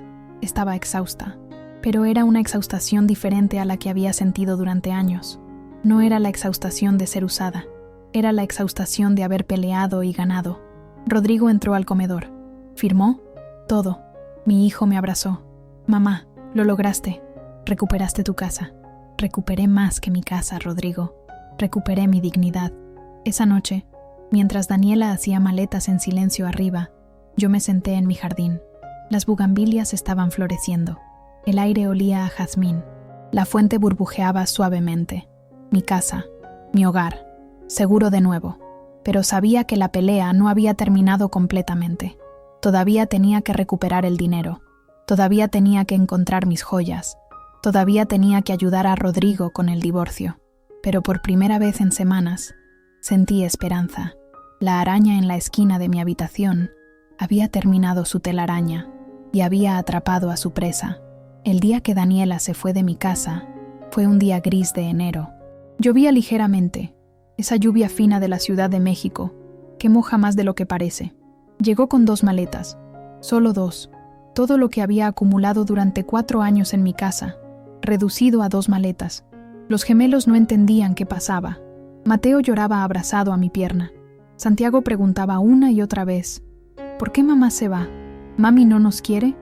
Estaba exhausta. Pero era una exhaustación diferente a la que había sentido durante años. No era la exhaustación de ser usada. Era la exhaustación de haber peleado y ganado. Rodrigo entró al comedor. Firmó todo. Mi hijo me abrazó. «Mamá, lo lograste. Recuperaste tu casa». «Recuperé más que mi casa, Rodrigo. Recuperé mi dignidad». Esa noche, mientras Daniela hacía maletas en silencio arriba, yo me senté en mi jardín. Las bugambilias estaban floreciendo. El aire olía a jazmín. La fuente burbujeaba suavemente. Mi casa, mi hogar, seguro de nuevo. Pero sabía que la pelea no había terminado completamente. Todavía tenía que recuperar el dinero. Todavía tenía que encontrar mis joyas. Todavía tenía que ayudar a Rodrigo con el divorcio. Pero por primera vez en semanas, sentí esperanza. La araña en la esquina de mi habitación había terminado su telaraña y había atrapado a su presa. El día que Daniela se fue de mi casa fue un día gris de enero. Llovía ligeramente, esa lluvia fina de la Ciudad de México, que moja más de lo que parece. Llegó con 2 maletas, solo 2, todo lo que había acumulado durante 4 años en mi casa, reducido a 2 maletas. Los gemelos no entendían qué pasaba. Mateo lloraba abrazado a mi pierna. Santiago preguntaba una y otra vez, «¿Por qué mamá se va? ¿Mami no nos quiere?».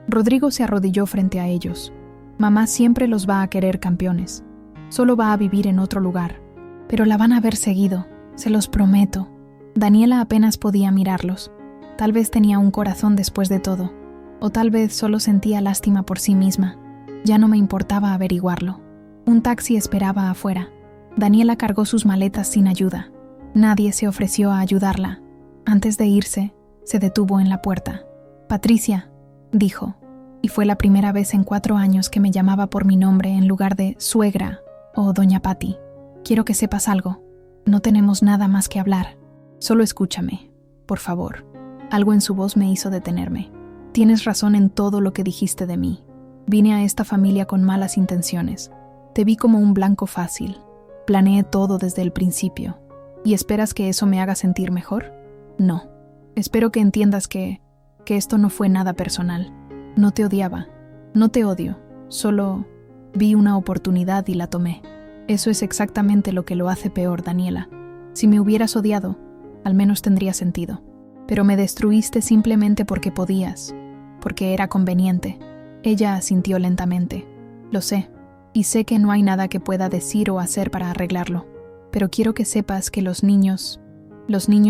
Rodrigo se arrodilló frente a ellos. «Mamá siempre los va a querer campeones. Solo va a vivir en otro lugar. Pero la van a ver seguido, se los prometo». Daniela apenas podía mirarlos. Tal vez tenía un corazón después de todo, o tal vez solo sentía lástima por sí misma. Ya no me importaba averiguarlo. Un taxi esperaba afuera. Daniela cargó sus maletas sin ayuda. Nadie se ofreció a ayudarla. Antes de irse, se detuvo en la puerta. «Patricia», dijo, y fue la primera vez en 4 años que me llamaba por mi nombre en lugar de suegra o doña Pati. «Quiero que sepas algo. No tenemos nada más que hablar. Solo escúchame, por favor». Algo en su voz me hizo detenerme. «Tienes razón en todo lo que dijiste de mí. Vine a esta familia con malas intenciones. Te vi como un blanco fácil. Planeé todo desde el principio. ¿Y esperas que eso me haga sentir mejor? No. Espero que entiendas que esto no fue nada personal. No te odiaba. No te odio. Solo vi una oportunidad y la tomé. Eso es exactamente lo que lo hace peor, Daniela. Si me hubieras odiado, al menos tendría sentido. Pero me destruiste simplemente porque podías, porque era conveniente». Ella asintió lentamente. «Lo sé, y sé que no hay nada que pueda decir o hacer para arreglarlo. Pero quiero que sepas que los niños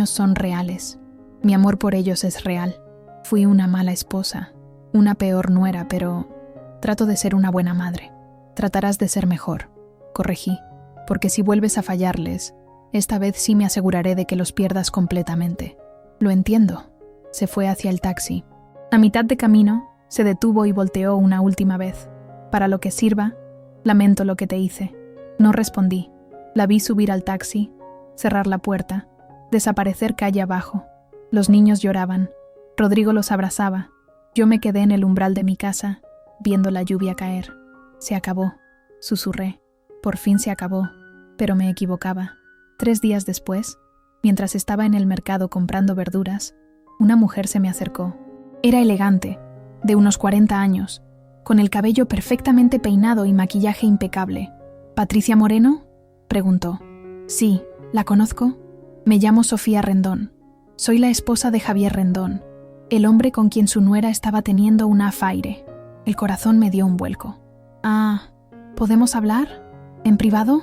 son reales. Mi amor por ellos es real. Fui una mala esposa, una peor nuera, pero trato de ser una buena madre. Tratarás de ser mejor», corregí, «porque si vuelves a fallarles, esta vez sí me aseguraré de que los pierdas completamente». «Lo entiendo». Se fue hacia el taxi. A mitad de camino, se detuvo y volteó una última vez. «Para lo que sirva, lamento lo que te hice». No respondí. La vi subir al taxi, cerrar la puerta, desaparecer calle abajo. Los niños lloraban. Rodrigo los abrazaba. Yo me quedé en el umbral de mi casa, viendo la lluvia caer. Se acabó, susurré. Por fin se acabó, pero me equivocaba. 3 días después, mientras estaba en el mercado comprando verduras, una mujer se me acercó. Era elegante, de unos 40 años, con el cabello perfectamente peinado y maquillaje impecable. ¿Patricia Moreno?, preguntó. Sí, ¿la conozco? Me llamo Sofía Rendón. Soy la esposa de Javier Rendón, el hombre con quien su nuera estaba teniendo un affaire. El corazón me dio un vuelco. Ah, ¿podemos hablar? ¿En privado?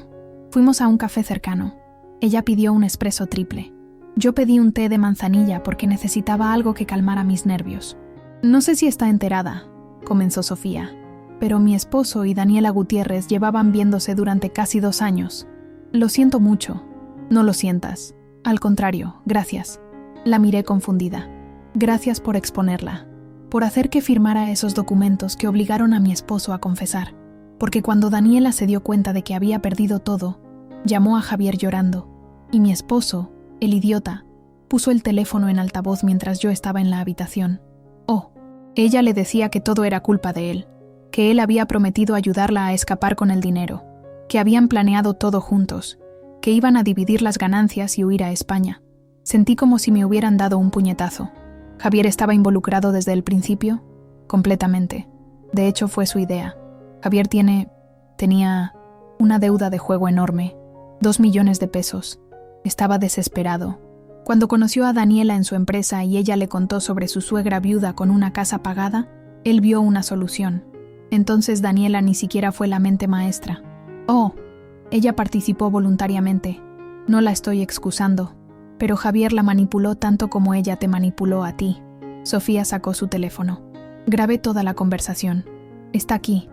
Fuimos a un café cercano. Ella pidió un espresso triple. Yo pedí un té de manzanilla porque necesitaba algo que calmara mis nervios. No sé si está enterada, comenzó Sofía, pero mi esposo y Daniela Gutiérrez llevaban viéndose durante casi 2 años. Lo siento mucho. No lo sientas. Al contrario, gracias. La miré confundida. Gracias por exponerla, por hacer que firmara esos documentos que obligaron a mi esposo a confesar. Porque cuando Daniela se dio cuenta de que había perdido todo, llamó a Javier llorando, y mi esposo, el idiota, puso el teléfono en altavoz mientras yo estaba en la habitación. Oh, ella le decía que todo era culpa de él, que él había prometido ayudarla a escapar con el dinero, que habían planeado todo juntos, que iban a dividir las ganancias y huir a España. Sentí como si me hubieran dado un puñetazo. ¿Javier estaba involucrado desde el principio? Completamente. De hecho, fue su idea. Javier tenía una deuda de juego enorme, 2 millones de pesos. Estaba desesperado. Cuando conoció a Daniela en su empresa y ella le contó sobre su suegra viuda con una casa pagada, él vio una solución. Entonces Daniela ni siquiera fue la mente maestra. Oh, ella participó voluntariamente. No la estoy excusando, pero Javier la manipuló tanto como ella te manipuló a ti. Sofía sacó su teléfono. Grabé toda la conversación. Está aquí.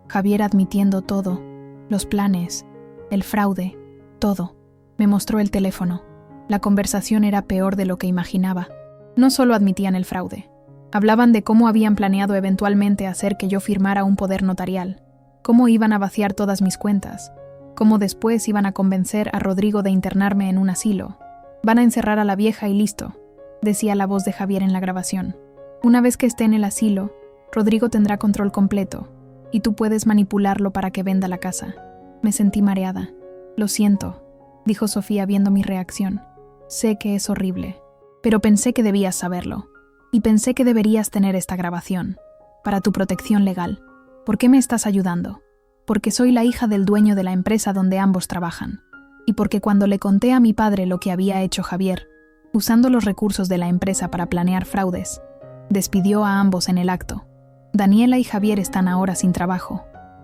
Javier admitiendo todo, los planes, el fraude, todo. Me mostró el teléfono. La conversación era peor de lo que imaginaba. No solo admitían el fraude. Hablaban de cómo habían planeado eventualmente hacer que yo firmara un poder notarial, cómo iban a vaciar todas mis cuentas, cómo después iban a convencer a Rodrigo de internarme en un asilo. Van a encerrar a la vieja y listo, decía la voz de Javier en la grabación. Una vez que esté en el asilo, Rodrigo tendrá control completo, y tú puedes manipularlo para que venda la casa. Me sentí mareada. Lo siento, dijo Sofía viendo mi reacción. Sé que es horrible, pero pensé que debías saberlo. Y pensé que deberías tener esta grabación, para tu protección legal. ¿Por qué me estás ayudando? Porque soy la hija del dueño de la empresa donde ambos trabajan. Y porque cuando le conté a mi padre lo que había hecho Javier, usando los recursos de la empresa para planear fraudes, despidió a ambos en el acto. Daniela y Javier están ahora sin trabajo,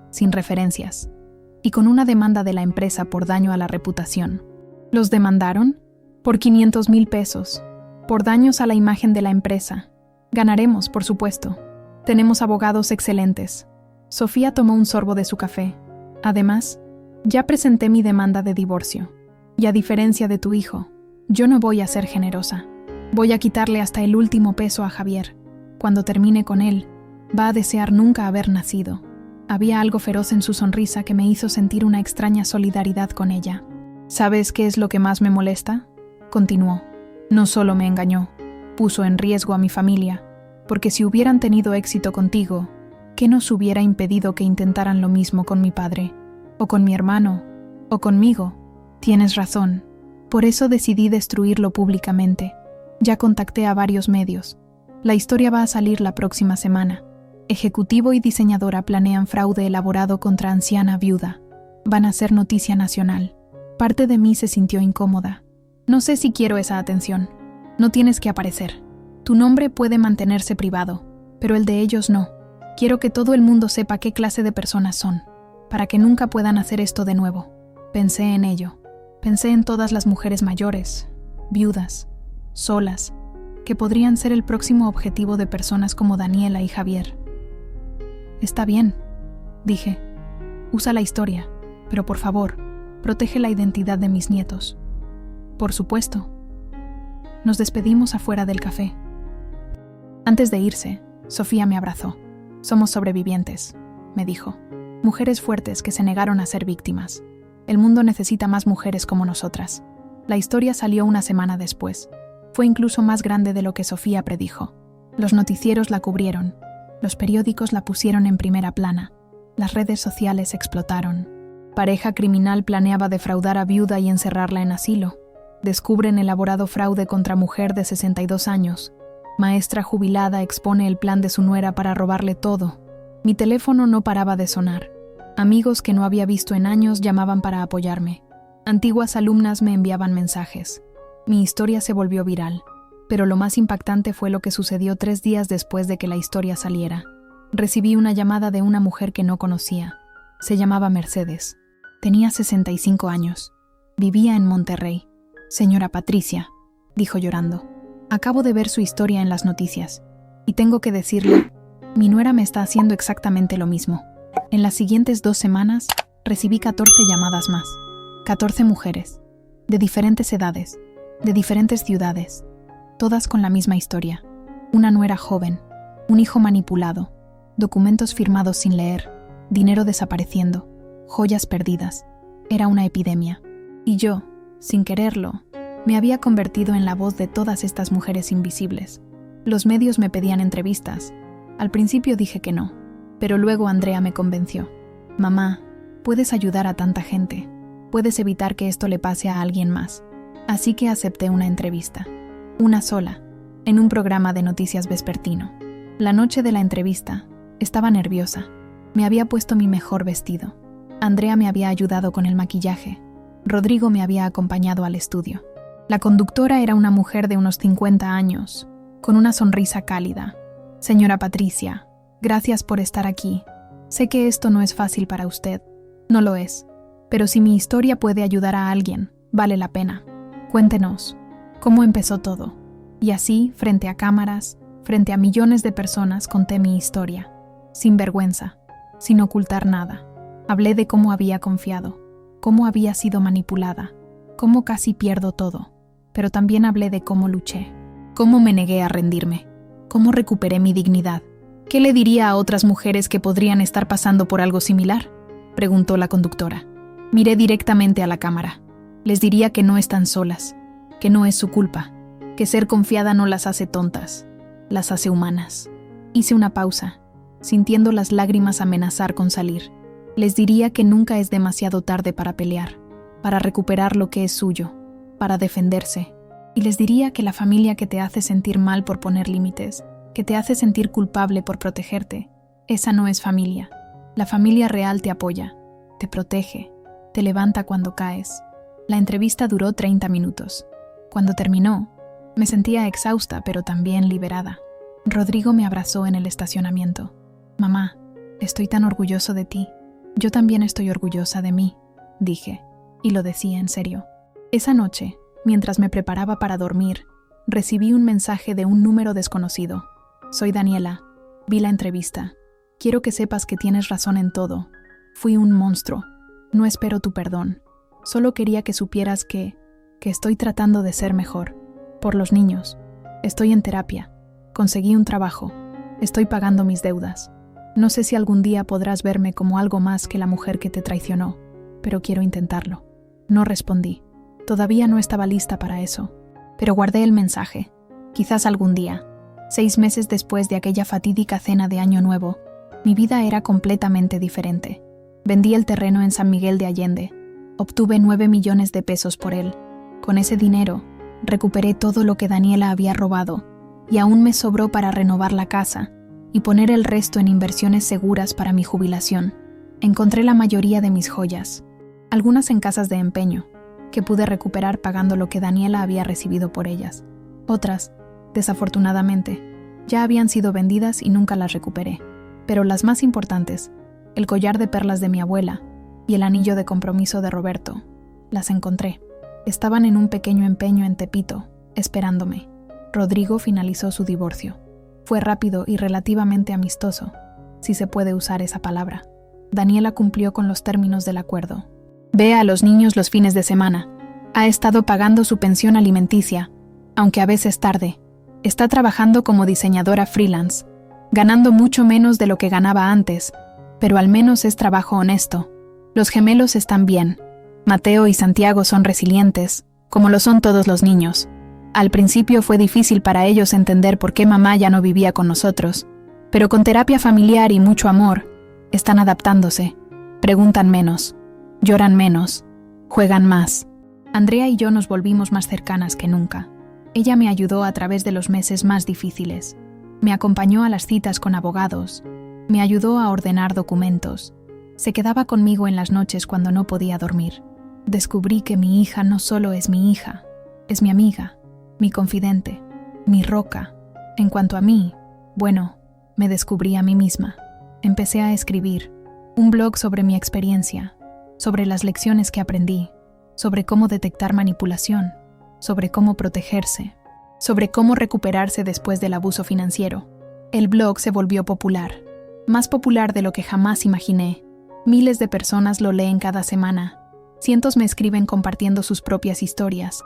sin referencias, y con una demanda de la empresa por daño a la reputación. ¿Los demandaron? Por 500,000 pesos. Por daños a la imagen de la empresa. Ganaremos, por supuesto. Tenemos abogados excelentes. Sofía tomó un sorbo de su café. Además, ya presenté mi demanda de divorcio. Y a diferencia de tu hijo, yo no voy a ser generosa. Voy a quitarle hasta el último peso a Javier. Cuando termine con él, va a desear nunca haber nacido. Había algo feroz en su sonrisa que me hizo sentir una extraña solidaridad con ella. ¿Sabes qué es lo que más me molesta?, continuó. No solo me engañó, puso en riesgo a mi familia, porque si hubieran tenido éxito contigo, ¿qué nos hubiera impedido que intentaran lo mismo con mi padre, o con mi hermano, o conmigo? Tienes razón. Por eso decidí destruirlo públicamente. Ya contacté a varios medios. La historia va a salir la próxima semana. Ejecutivo y diseñadora planean fraude elaborado contra anciana viuda. Van a ser noticia nacional. Parte de mí se sintió incómoda. No sé si quiero esa atención. No tienes que aparecer. Tu nombre puede mantenerse privado, pero el de ellos no. Quiero que todo el mundo sepa qué clase de personas son, para que nunca puedan hacer esto de nuevo. Pensé en ello. Pensé en todas las mujeres mayores, viudas, solas, que podrían ser el próximo objetivo de personas como Daniela y Javier. Está bien, dije. Usa la historia, pero por favor, protege la identidad de mis nietos. Por supuesto. Nos despedimos afuera del café. Antes de irse, Sofía me abrazó. Somos sobrevivientes, me dijo. Mujeres fuertes que se negaron a ser víctimas. El mundo necesita más mujeres como nosotras. La historia salió una semana después. Fue incluso más grande de lo que Sofía predijo. Los noticieros la cubrieron, los periódicos la pusieron en primera plana, las redes sociales explotaron. Pareja criminal planeaba defraudar a viuda y encerrarla en asilo. Descubren elaborado fraude contra mujer de 62 años. Maestra jubilada expone el plan de su nuera para robarle todo. Mi teléfono no paraba de sonar. Amigos que no había visto en años llamaban para apoyarme. Antiguas alumnas me enviaban mensajes. Mi historia se volvió viral, pero lo más impactante fue lo que sucedió 3 días después de que la historia saliera. Recibí una llamada de una mujer que no conocía. Se llamaba Mercedes. Tenía 65 años. Vivía en Monterrey. Señora Patricia, dijo llorando. Acabo de ver su historia en las noticias. Y tengo que decirle, mi nuera me está haciendo exactamente lo mismo. En las siguientes 2 semanas, recibí 14 llamadas más. 14 mujeres, de diferentes edades, de diferentes ciudades, todas con la misma historia. Una nuera joven, un hijo manipulado, documentos firmados sin leer, dinero desapareciendo, joyas perdidas. Era una epidemia. Y yo, sin quererlo, me había convertido en la voz de todas estas mujeres invisibles. Los medios me pedían entrevistas. Al principio dije que no, pero luego Andrea me convenció. Mamá, puedes ayudar a tanta gente. Puedes evitar que esto le pase a alguien más. Así que acepté una entrevista. Una sola, en un programa de noticias vespertino. La noche de la entrevista, estaba nerviosa. Me había puesto mi mejor vestido. Andrea me había ayudado con el maquillaje. Rodrigo me había acompañado al estudio. La conductora era una mujer de unos 50 años, con una sonrisa cálida. Señora Patricia, gracias por estar aquí. Sé que esto no es fácil para usted. No lo es. Pero si mi historia puede ayudar a alguien, vale la pena. Cuéntenos, ¿cómo empezó todo? Y así, frente a cámaras, frente a millones de personas, conté mi historia. Sin vergüenza, sin ocultar nada. Hablé de cómo había confiado, cómo había sido manipulada, cómo casi pierdo todo. Pero también hablé de cómo luché, cómo me negué a rendirme, cómo recuperé mi dignidad. ¿Qué le diría a otras mujeres que podrían estar pasando por algo similar?, preguntó la conductora. Miré directamente a la cámara. Les diría que no están solas, que no es su culpa, que ser confiada no las hace tontas, las hace humanas. Hice una pausa, sintiendo las lágrimas amenazar con salir. Les diría que nunca es demasiado tarde para pelear, para recuperar lo que es suyo, para defenderse. Y les diría que la familia que te hace sentir mal por poner límites, que te hace sentir culpable por protegerte, esa no es familia. La familia real te apoya, te protege, te levanta cuando caes. La entrevista duró 30 minutos. Cuando terminó, me sentía exhausta pero también liberada. Rodrigo me abrazó en el estacionamiento. Mamá, estoy tan orgulloso de ti. Yo también estoy orgullosa de mí, dije, y lo decía en serio. Esa noche, mientras me preparaba para dormir, recibí un mensaje de un número desconocido. Soy Daniela. Vi la entrevista. Quiero que sepas que tienes razón en todo. Fui un monstruo. No espero tu perdón. Solo quería que supieras que estoy tratando de ser mejor. Por los niños. Estoy en terapia. Conseguí un trabajo. Estoy pagando mis deudas. No sé si algún día podrás verme como algo más que la mujer que te traicionó, pero quiero intentarlo. No respondí. Todavía no estaba lista para eso. Pero guardé el mensaje. Quizás algún día. 6 meses después de aquella fatídica cena de Año Nuevo, mi vida era completamente diferente. Vendí el terreno en San Miguel de Allende. Obtuve 9 millones de pesos por él. Con ese dinero, recuperé todo lo que Daniela había robado, y aún me sobró para renovar la casa y poner el resto en inversiones seguras para mi jubilación. Encontré la mayoría de mis joyas, algunas en casas de empeño, que pude recuperar pagando lo que Daniela había recibido por ellas. Otras, desafortunadamente, ya habían sido vendidas y nunca las recuperé. Pero las más importantes, el collar de perlas de mi abuela y el anillo de compromiso de Roberto, las encontré. Estaban en un pequeño empeño en Tepito, esperándome. Rodrigo finalizó su divorcio. Fue rápido y relativamente amistoso, si se puede usar esa palabra. Daniela cumplió con los términos del acuerdo. Ve a los niños los fines de semana. Ha estado pagando su pensión alimenticia, aunque a veces tarde. Está trabajando como diseñadora freelance, ganando mucho menos de lo que ganaba antes, pero al menos es trabajo honesto. Los gemelos están bien. Mateo y Santiago son resilientes, como lo son todos los niños. Al principio fue difícil para ellos entender por qué mamá ya no vivía con nosotros, pero con terapia familiar y mucho amor, están adaptándose, preguntan menos, lloran menos, juegan más. Andrea y yo nos volvimos más cercanas que nunca. Ella me ayudó a través de los meses más difíciles. Me acompañó a las citas con abogados, me ayudó a ordenar documentos, se quedaba conmigo en las noches cuando no podía dormir. Descubrí que mi hija no solo es mi hija, es mi amiga, mi confidente, mi roca. En cuanto a mí, bueno, me descubrí a mí misma. Empecé a escribir un blog sobre mi experiencia, sobre las lecciones que aprendí, sobre cómo detectar manipulación, sobre cómo protegerse, sobre cómo recuperarse después del abuso financiero. El blog se volvió popular, más popular de lo que jamás imaginé. Miles de personas lo leen cada semana. Cientos me escriben compartiendo sus propias historias.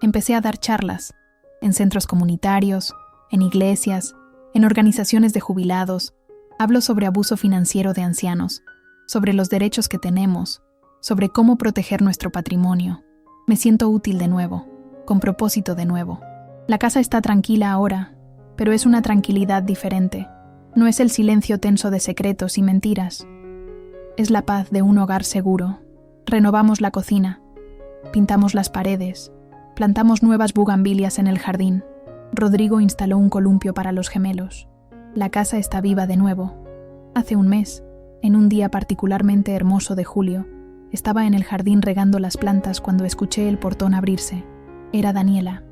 Empecé a dar charlas, en centros comunitarios, en iglesias, en organizaciones de jubilados. Hablo sobre abuso financiero de ancianos, sobre los derechos que tenemos, sobre cómo proteger nuestro patrimonio. Me siento útil de nuevo, con propósito de nuevo. La casa está tranquila ahora, pero es una tranquilidad diferente. No es el silencio tenso de secretos y mentiras. Es la paz de un hogar seguro. Renovamos la cocina, pintamos las paredes, plantamos nuevas bugambilias en el jardín. Rodrigo instaló un columpio para los gemelos. La casa está viva de nuevo. Hace un mes, en un día particularmente hermoso de julio, estaba en el jardín regando las plantas cuando escuché el portón abrirse. Era Daniela.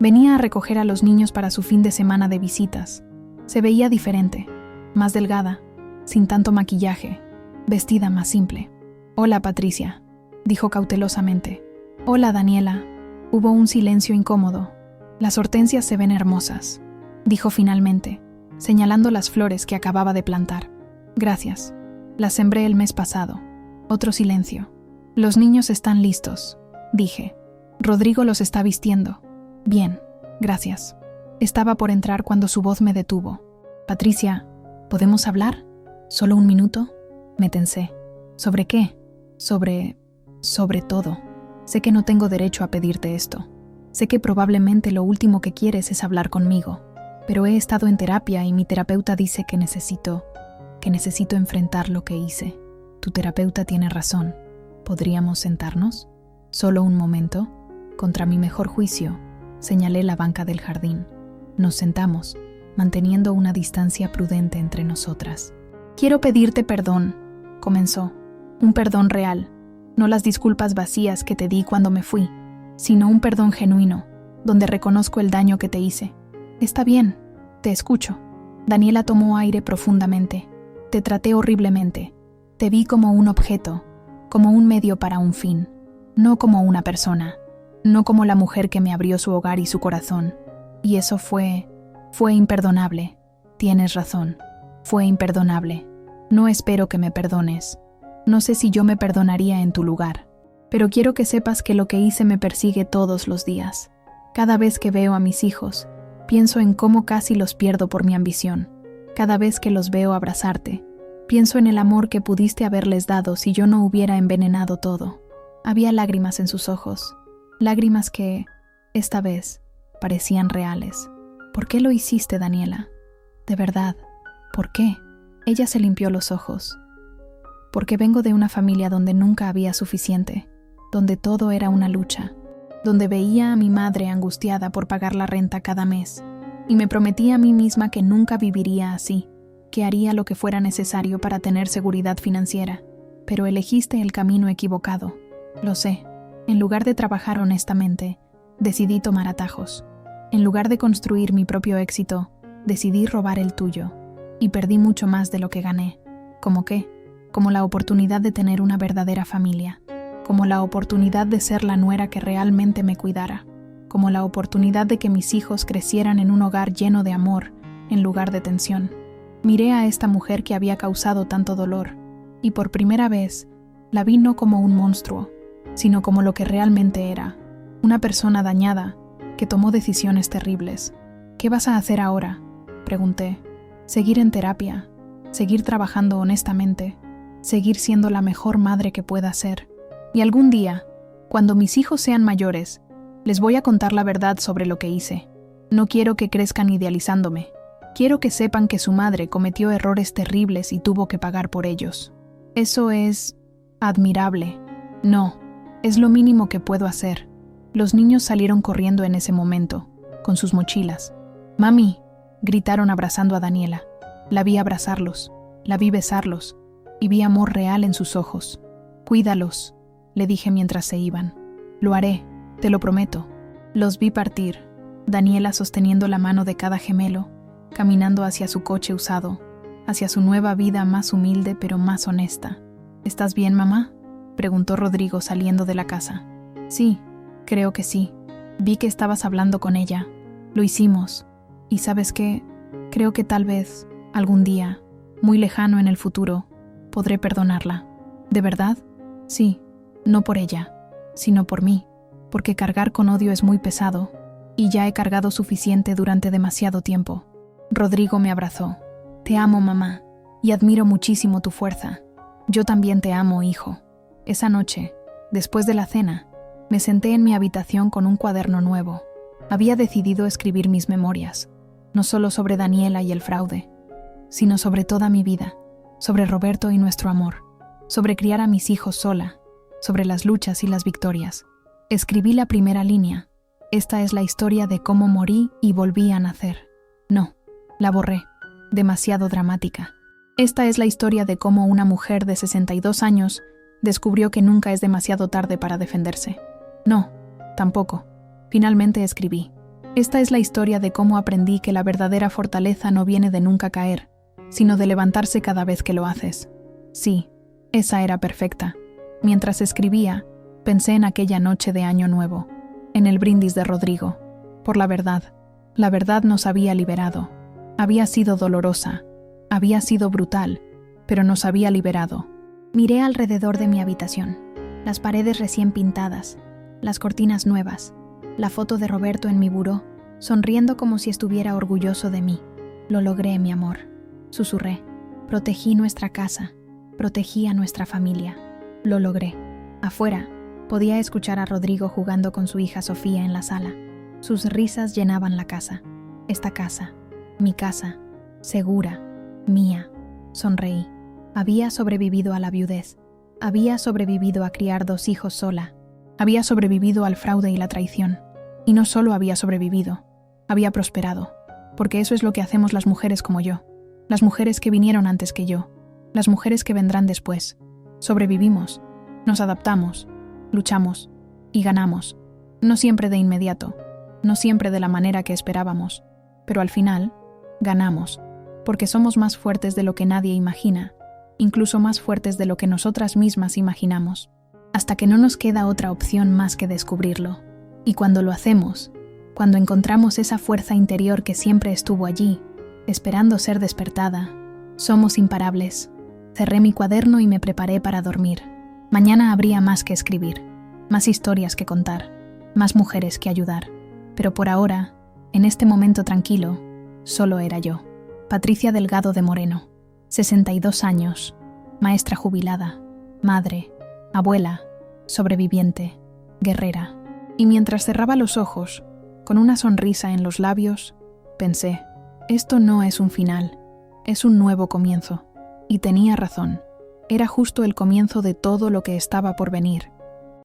Venía a recoger a los niños para su fin de semana de visitas. Se veía diferente, más delgada, sin tanto maquillaje, vestida más simple. «Hola, Patricia», dijo cautelosamente. «Hola, Daniela». Hubo un silencio incómodo. «Las hortensias se ven hermosas», dijo finalmente, señalando las flores que acababa de plantar. «Gracias. Las sembré el mes pasado». Otro silencio. «Los niños están listos», dije. «Rodrigo los está vistiendo». «Bien, gracias». Estaba por entrar cuando su voz me detuvo. «Patricia, ¿podemos hablar? ¿Solo un minuto?» Me tensé. ¿Sobre qué? Sobre todo. Sé que no tengo derecho a pedirte esto. Sé que probablemente lo último que quieres es hablar conmigo, pero he estado en terapia y mi terapeuta dice que necesito enfrentar lo que hice. Tu terapeuta tiene razón. ¿Podríamos sentarnos? Solo un momento. Contra mi mejor juicio, señalé la banca del jardín. Nos sentamos, manteniendo una distancia prudente entre nosotras. «Quiero pedirte perdón», comenzó. «Un perdón real, no las disculpas vacías que te di cuando me fui, sino un perdón genuino, donde reconozco el daño que te hice». «Está bien, te escucho». Daniela tomó aire profundamente. «Te traté horriblemente. Te vi como un objeto, como un medio para un fin, no como una persona, no como la mujer que me abrió su hogar y su corazón. Y eso fue imperdonable. Tienes razón, fue imperdonable. No espero que me perdones. No sé si yo me perdonaría en tu lugar, pero quiero que sepas que lo que hice me persigue todos los días. Cada vez que veo a mis hijos, pienso en cómo casi los pierdo por mi ambición. Cada vez que los veo abrazarte, pienso en el amor que pudiste haberles dado si yo no hubiera envenenado todo». Había lágrimas en sus ojos, lágrimas que, esta vez, parecían reales. «¿Por qué lo hiciste, Daniela? De verdad, ¿por qué?» Ella se limpió los ojos. «Porque vengo de una familia donde nunca había suficiente, donde todo era una lucha, donde veía a mi madre angustiada por pagar la renta cada mes, y me prometí a mí misma que nunca viviría así, que haría lo que fuera necesario para tener seguridad financiera. Pero elegiste el camino equivocado. Lo sé. En lugar de trabajar honestamente, decidí tomar atajos. En lugar de construir mi propio éxito, decidí robar el tuyo. Y perdí mucho más de lo que gané. ¿Cómo qué? Como la oportunidad de tener una verdadera familia. Como la oportunidad de ser la nuera que realmente me cuidara. Como la oportunidad de que mis hijos crecieran en un hogar lleno de amor, en lugar de tensión. Miré a esta mujer que había causado tanto dolor, y por primera vez la vi no como un monstruo, sino como lo que realmente era, una persona dañada que tomó decisiones terribles. «¿Qué vas a hacer ahora?», pregunté. «Seguir en terapia, seguir trabajando honestamente, seguir siendo la mejor madre que pueda ser. Y algún día, cuando mis hijos sean mayores, Les voy a contar la verdad sobre lo que hice. No quiero que crezcan idealizándome. Quiero que sepan que su madre cometió errores terribles y tuvo que pagar por ellos. Eso es admirable. No, es lo mínimo que puedo hacer. Los niños salieron corriendo en ese momento, con sus mochilas. «Mami», gritaron abrazando a Daniela. La vi abrazarlos, la vi besarlos, y vi amor real en sus ojos. «Cuídalos», le dije mientras se iban. «Lo haré, te lo prometo». Los vi partir, Daniela sosteniendo la mano de cada gemelo, caminando hacia su coche usado, hacia su nueva vida más humilde pero más honesta. «¿Estás bien, mamá?», preguntó Rodrigo saliendo de la casa. «Sí, creo que sí. Vi que estabas hablando con ella. Lo hicimos. Y ¿sabes qué? Creo que tal vez, algún día, muy lejano en el futuro, podré perdonarla». «¿De verdad?». «Sí, no por ella, sino por mí, porque cargar con odio es muy pesado, y ya he cargado suficiente durante demasiado tiempo». Rodrigo me abrazó. «Te amo, mamá, y admiro muchísimo tu fuerza. Yo también te amo, hijo». Esa noche, después de la cena, me senté en mi habitación con un cuaderno nuevo. Había decidido escribir mis memorias, no solo sobre Daniela y el fraude, sino sobre toda mi vida, sobre Roberto y nuestro amor, sobre criar a mis hijos sola, sobre las luchas y las victorias. Escribí la primera línea. Esta es la historia de cómo morí y volví a nacer. No, la borré. Demasiado dramática. Esta es la historia de cómo una mujer de 62 años descubrió que nunca es demasiado tarde para defenderse. No, tampoco. Finalmente escribí. Esta es la historia de cómo aprendí que la verdadera fortaleza no viene de nunca caer, sino de levantarse cada vez que lo haces. Sí, esa era perfecta. Mientras escribía, pensé en aquella noche de Año Nuevo, en el brindis de Rodrigo, por la verdad. La verdad nos había liberado. Había sido dolorosa, había sido brutal, pero nos había liberado. Miré alrededor de mi habitación, las paredes recién pintadas, las cortinas nuevas, la foto de Roberto en mi buró, sonriendo como si estuviera orgulloso de mí. «Lo logré, mi amor», susurré. «Protegí nuestra casa, protegí a nuestra familia. Lo logré». Afuera, podía escuchar a Rodrigo jugando con su hija Sofía en la sala. Sus risas llenaban la casa. Esta casa, mi casa, segura, mía. Sonreí. Había sobrevivido a la viudez. Había sobrevivido a criar 2 hijos sola. Había sobrevivido al fraude y la traición. Y no solo había sobrevivido, había prosperado. Porque eso es lo que hacemos las mujeres como yo. Las mujeres que vinieron antes que yo. Las mujeres que vendrán después. Sobrevivimos. Nos adaptamos. Luchamos. Y ganamos. No siempre de inmediato. No siempre de la manera que esperábamos. Pero al final, ganamos. Porque somos más fuertes de lo que nadie imagina. Incluso más fuertes de lo que nosotras mismas imaginamos, hasta que no nos queda otra opción más que descubrirlo. Y cuando lo hacemos, cuando encontramos esa fuerza interior que siempre estuvo allí, esperando ser despertada, somos imparables. Cerré mi cuaderno y me preparé para dormir. Mañana habría más que escribir, más historias que contar, más mujeres que ayudar. Pero por ahora, en este momento tranquilo, solo era yo, Patricia Delgado de Moreno. 62 años, maestra jubilada, madre, abuela, sobreviviente, guerrera. Y mientras cerraba los ojos, con una sonrisa en los labios, pensé, esto no es un final, es un nuevo comienzo. Y tenía razón, era justo el comienzo de todo lo que estaba por venir.